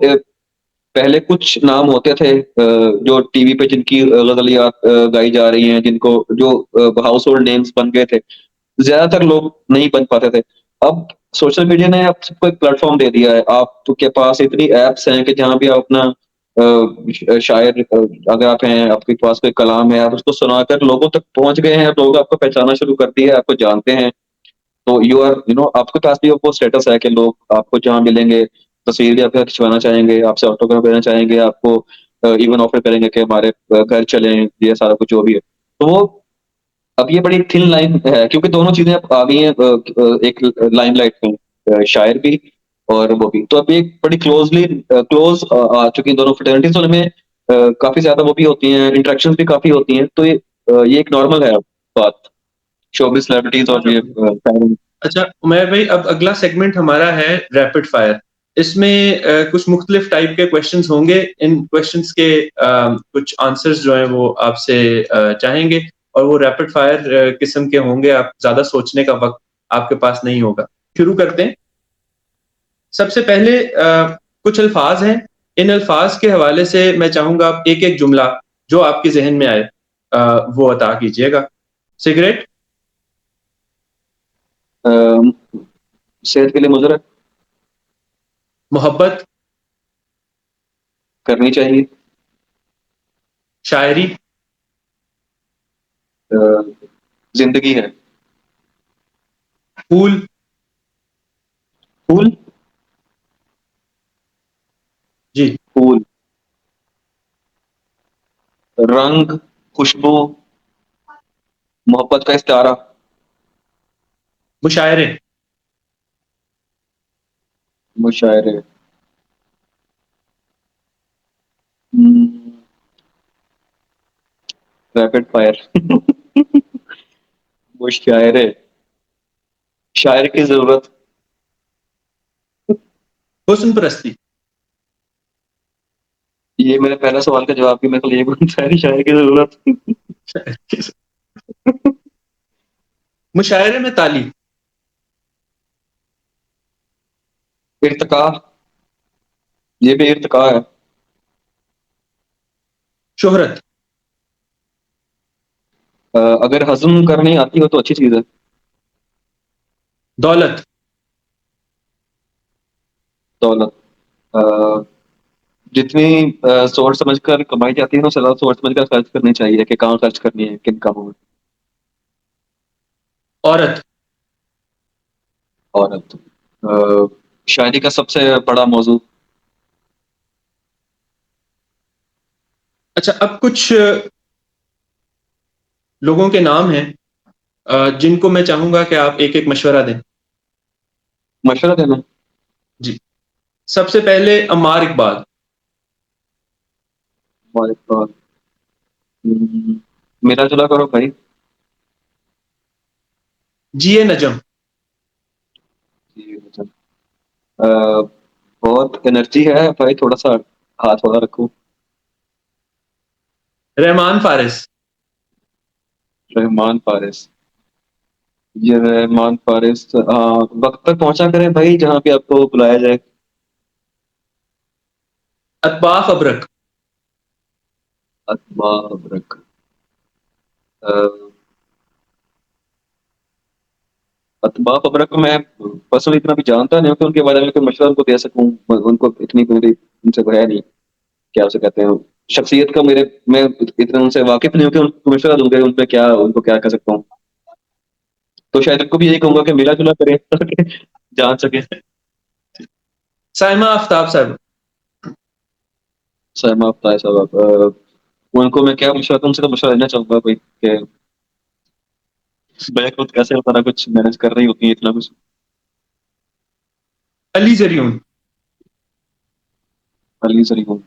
Speaker 2: पहले कुछ नाम होते थे जो टीवी पे जिनकी ग़ज़लियात गाई जा रही हैं, जिनको जो हाउस होल्ड नेम्स बन गए थे। ज़्यादातर लोग नहीं बन पाते थे। अब सोशल मीडिया ने आप सबको एक प्लेटफ़ॉर्म दे दिया है। आपके पास इतनी ऐप्स हैं कि जहाँ भी आप अपना शायर अगर आप हैं, आपके पास कोई कलाम है, आप उसको सुनाकर लोगों तक पहुँच गए हैं, लोग आपको पहचानना शुरू कर दिए हैं, आपको जानते हैं। तो आपके पास भी अब वो स्टेटस है कि लोग आपको जहाँ मिलेंगे, तस्वीर भी आपके साथ खिंचवाना चाहेंगे, आपसे ऑटोग्राफ लेना चाहेंगे, आपको इवन ऑफ़र करेंगे कि हमारे घर चलें, ये सारा कुछ जो भी है। तो वो अब ये बड़ी थिन लाइन है, क्योंकि दोनों चीज़ें अब आ गई हैं एक लाइमलाइट में, शायर भी और वो भी। तो अब ये बड़ी क्लोज़ आ चुकी हैं दोनों फ्रेटर्निटीज़, और इनमें काफ़ी ज़्यादा वो भी होती हैं, इंटरेक्शंस भी काफ़ी होती हैं। तो ये एक नॉर्मल है अब बात, शोबिज़ सेलिब्रिटीज़ और ये शायरी।
Speaker 1: अच्छा, उमैर भाई, अब अगला सेगमेंट हमारा है रैपिड फायर। इसमें कुछ मुख्तलिफ टाइप के क्वेश्चन्स होंगे। इन क्वेश्चन्स के कुछ आंसर्स जो हैं वो आपसे चाहेंगे, और वो रैपिड फायर किस्म के होंगे। आप ज़्यादा सोचने का वक़्त आपके पास नहीं होगा। शुरू करते हैं। सबसे पहले कुछ अल्फ़ाज़ हैं। इन अल्फ़ाज़ के हवाले से मैं चाहूँगा आप एक-एक जुमला जो आपके ज़हन में आए वो अता कीजिएगा। सिगरेट,
Speaker 2: अ, सेहत के लिए मुज़र
Speaker 1: मोहब्बत,
Speaker 2: करनी चाहिए।
Speaker 1: शायरी,
Speaker 2: अ, ज़िंदगी है।
Speaker 1: फूल,
Speaker 2: फूल,
Speaker 1: जी,
Speaker 2: फूल, रंग, खुशबू, मोहब्बत का इस्तारा,
Speaker 1: मुशायरे,
Speaker 2: मुशायरे। हुँ, रैपिड फायर। मुशायरे, शायर की ज़रूरत।
Speaker 1: हुस्न परस्ती,
Speaker 2: ये मेरे पहले सवाल का जवाब भी मेरे को यही बनता है, शायर की ज़रूरत।
Speaker 1: मुशायरे में ताली,
Speaker 2: इर्तिका, ये भी इर्तिका है।
Speaker 1: शोहरत,
Speaker 2: अगर हज़म करनी आती हो तो अच्छी चीज़ है।
Speaker 1: दौलत,
Speaker 2: दौलत, अ, जितनी सोच समझ कर कमाई जाती है ना, उसे ज़्यादा सोच समझ कर खर्च करनी चाहिए कि कहाँ खर्च करनी है, किन कामों में।
Speaker 1: औरत।
Speaker 2: औरत, शायरी का सबसे बड़ा मौज़ू।
Speaker 1: अच्छा, अब कुछ लोगों के नाम हैं जिनको मैं चाहूँगा कि आप एक-एक मशवरा दें।
Speaker 2: मशवरा देना।
Speaker 1: जी, सबसे पहले अम्मार इकबाल,
Speaker 2: हमारे पास मिला-जुला करो भाई।
Speaker 1: जी.ए. नजम,
Speaker 2: जी, मतलब बहुत एनर्जी है भाई, थोड़ा-सा हाथ वाला रखो।
Speaker 1: रहमान फारिस,
Speaker 2: रहमान फारिस, ये रहमान फारिस, वक़्त पर पहुँचा करें भाई जहाँ पे आपको बुलाया जाए।
Speaker 1: अत्बाफ अबरक,
Speaker 2: अतबा अबरक अ, अतबा अबरक को मैं पर्सनली इतना भी जानता नहीं हूँ कि उनके बारे में कोई मशवरा उनको दे सकूँ। उनको इतनी मेरी उनसे वो है नहीं, क्या उसे कहते हैं, शख्सियत का मेरे मैं इतना उनसे वाकिफ़ नहीं हूँ कि उनको मशवरा दूँ कि उन पे क्या उनको क्या कर सकता हूँ। तो शायद उनको भी यही कहूँगा कि मिला-जुला करें ताकि जान सकें।
Speaker 1: साइमा आफ्ताब साहब।
Speaker 2: सहमा अफ़्ताह साहब उनको मैं क्या मशवरा उनसे तो मशवरा लेना चाहूँगा कोई कि मैं खुद कैसे सारा कुछ मैनेज कर रही होती है इतना कुछ।
Speaker 1: अली जरीन।
Speaker 2: अर्ली सरी को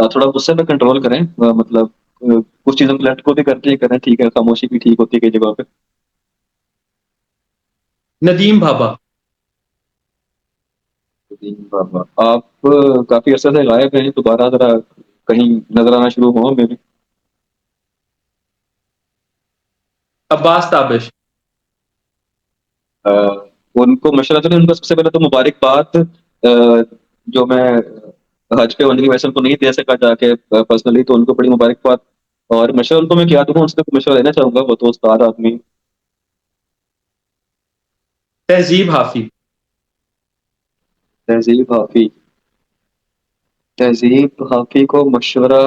Speaker 2: थोड़ा गुस्से पे कंट्रोल करें, मतलब कुछ चीज़ें लेट को भी करके ही करें, ठीक है, खामोशी भी ठीक होती है कई जगहों पे।
Speaker 1: नदीम भाभा।
Speaker 2: जी, वाह, वाह! आप काफ़ी अरसे से गायब हैं, दोबारा ज़रा कहीं नज़र आना शुरू हुआ मैं भी।
Speaker 1: अब्बास ताबिश।
Speaker 2: अ, उनको मशवरा तो नहीं, उनको सबसे पहले तो मुबारकबाद, जो मैं हज पे होने की वजह से उनको नहीं दे सका जाके पर्सनली, तो उनको बड़ी मुबारकबाद। और मशवरा उनको मैं क्या दूँगा, उनसे तो मशवरा लेना चाहूँगा, वो तो उस्ताद आदमी।
Speaker 1: तहजीब हाफी।
Speaker 2: तहज़ीब हाफ़ी तहज़ीब हाफ़ी को मशवरा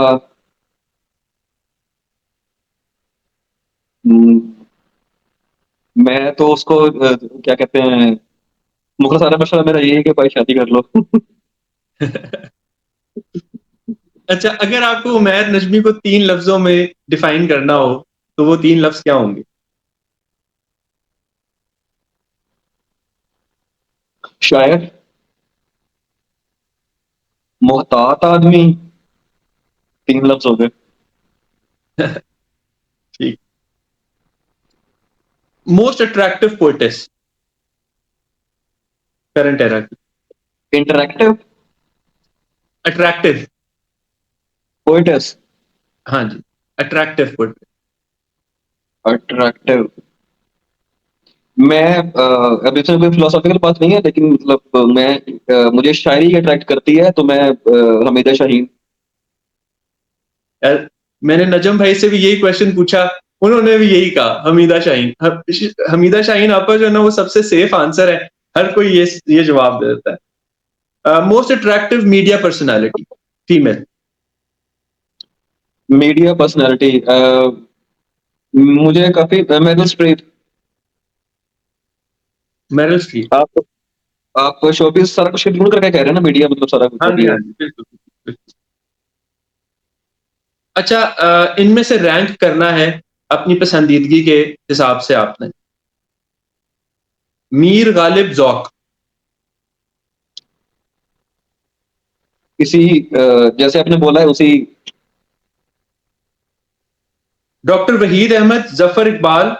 Speaker 2: उम, मैं तो उसको क्या कहते हैं, मुझे सारा मशवरा मेरा यही है कि भाई शादी कर लो।
Speaker 1: अच्छा, अगर आपको उमैर नजमी को 3 लफ्ज़ों में डिफाइन करना हो, तो वो 3 लफ्ज़ क्या होंगे?
Speaker 2: शायर, मोहतात आदमी, 3 लफ्ज़ हो गए।
Speaker 1: ठीक। Most attractive poetess current era की।
Speaker 2: Interactive
Speaker 1: attractive.
Speaker 2: पोएट्स,
Speaker 1: हाँ जी, अट्रैक्टिव पोएट।
Speaker 2: अट्रैक्टिव। मैं अब इसमें कोई फिलोसॉफिकल बात नहीं है, लेकिन मतलब मुझे शायरी अट्रैक्ट करती है, तो मैं हमीदा शाहीन।
Speaker 1: मैंने नजम भाई से भी यही क्वेश्चन पूछा, उन्होंने भी यही कहा, हमीदा शाहीन। हमीदा शाहीन आपका जो है ना वो सबसे सेफ आंसर है, हर कोई ये जवाब दे देता है। Most attractive media personality female.
Speaker 2: Media personality मुझे काफ़ी मेरिल स्ट्रीप।
Speaker 1: Meryl Streep.
Speaker 2: आप शोबिज़ सारा कुछ इंक्लूड करके कह रहे हैं ना, मीडिया मतलब सारा कुछ
Speaker 1: हाँ
Speaker 2: जो
Speaker 1: जी,
Speaker 2: भी
Speaker 1: हाँ
Speaker 2: है।
Speaker 1: जी, बिल्कुल, बिल्कुल। अच्छा, इनमें से रैंक करना है अपनी पसंदीदगी के हिसाब से आपने। मीर गालिब ज़ौक़,
Speaker 2: इसी जैसे आपने बोला है उसी
Speaker 1: डॉक्टर वहीद अहमद, ज़फ़र इकबाल,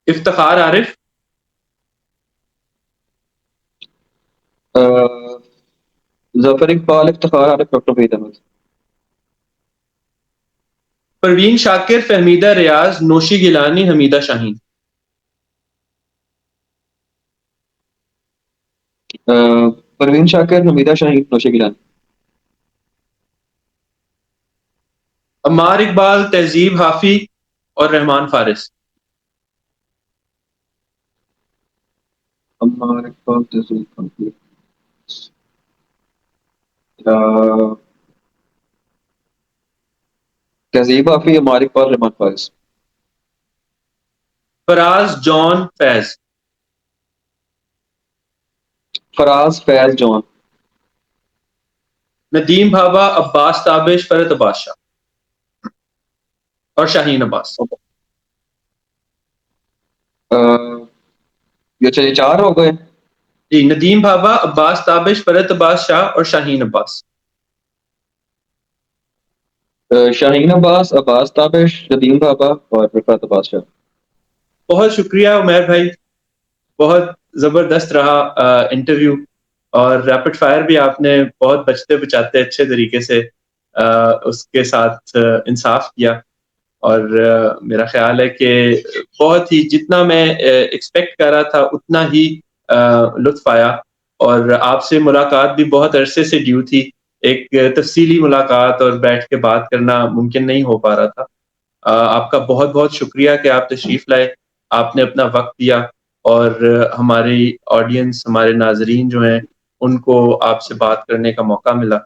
Speaker 1: इफ्तिख़ार आरिफ़,
Speaker 2: अ, ज़फ़र इक़बाल, इफ़्तिख़ार आरिफ़, डॉक्टर वहीद अहमद।
Speaker 1: परवीन शाकिर, फ़हमीदा रियाज़, नौशी गिलानी, हमीदा शाहीन।
Speaker 2: अ, परवीन शाकिर, हमीदा शाहीन, नौशी गिलानी।
Speaker 1: अम्मार इकबाल, तहज़ीब हाफ़ी और रहमान फ़ारिस।
Speaker 2: अम्मार इक़बाल, तहज़ीब हाफ़ी, अ, तहज़ीब हाफ़ी, अम्मार इक़बाल, रहमान फ़ारिस।
Speaker 1: फराज, जॉन, फैज़।
Speaker 2: फराज, फैज़, जॉन।
Speaker 1: नदीम भाभा, अब्बास ताबिश, फ़रत अब्बास शाह और शाहीन अब्बास।
Speaker 2: अ, ये चलिए 4 हो गए।
Speaker 1: जी, नदीम भाभा, अब्बास ताबिश, फ़रत अब्बास शाह और शाहीन अब्बास।
Speaker 2: शाहीन अब्बास, अब्बास ताबिश, नदीम बाबा और रिफ़ात अब्बास शाह।
Speaker 1: बहुत शुक्रिया उमैर भाई, बहुत ज़बरदस्त रहा इंटरव्यू, और रैपिड फायर भी आपने बहुत बचते-बचाते अच्छे तरीके से उसके साथ इंसाफ किया। और मेरा ख़्याल है कि बहुत ही जितना मैं एक्सपेक्ट कर रहा था उतना ही लुत्फ़ आया, और आपसे मुलाकात भी बहुत अरसे से ड्यू थी। एक तफ़सीली मुलाकात और बैठ के बात करना मुमकिन नहीं हो पा रहा था। आपका बहुत-बहुत शुक्रिया कि आप तशरीफ़ लाए, आपने अपना वक़्त दिया और हमारी ऑडियंस, हमारे नाज़रीन जो हैं, उनको आपसे बात करने का मौका मिला।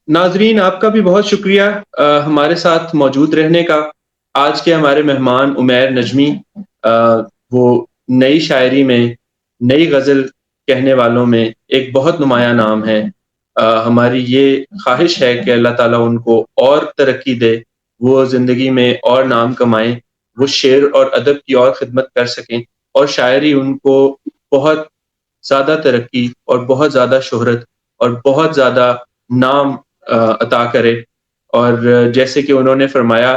Speaker 1: नाज़रीन आपका भी बहुत शुक्रिया हमारे साथ मौजूद रहने का। आज के हमारे मेहमान उमैर नजमी वो नई शायरी में, नई ग़ज़ल कहने वालों में एक बहुत नुमायाँ नाम हैं। हमारी ये ख़्वाहिश है कि अल्लाह ताला उनको और तरक्की दे, वो ज़िंदगी में और नाम कमाएँ, वो शेर और अदब की और ख़िदमत कर सकें और शायरी उनको बहुत ज़्यादा तरक्की और बहुत ज़्यादा शोहरत और बहुत ज़्यादा नाम अता करे और जैसे कि उन्होंने फ़रमाया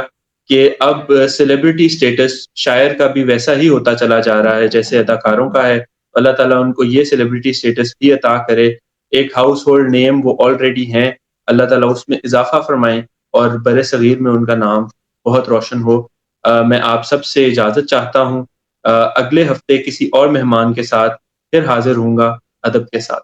Speaker 1: कि अब सेलिब्रिटी स्टेटस शायर का भी वैसा ही होता चला जा रहा है जैसे अदाकारों का है। अल्लाह ताला उनको ये सेलिब्रिटी स्टेटस भी अता करे। एक हाउसहोल्ड नेम वो ऑलरेडी हैं, अल्लाह ताला उसमें इज़ाफ़ा फ़रमाएँ और बरे-सग़ीर में उनका नाम बहुत रोशन हो। मैं आप सबसे इजाज़त चाहता हूँ। अगले हफ़्ते किसी और मेहमान के साथ फिर हाज़िर होऊँगा अदब के साथ।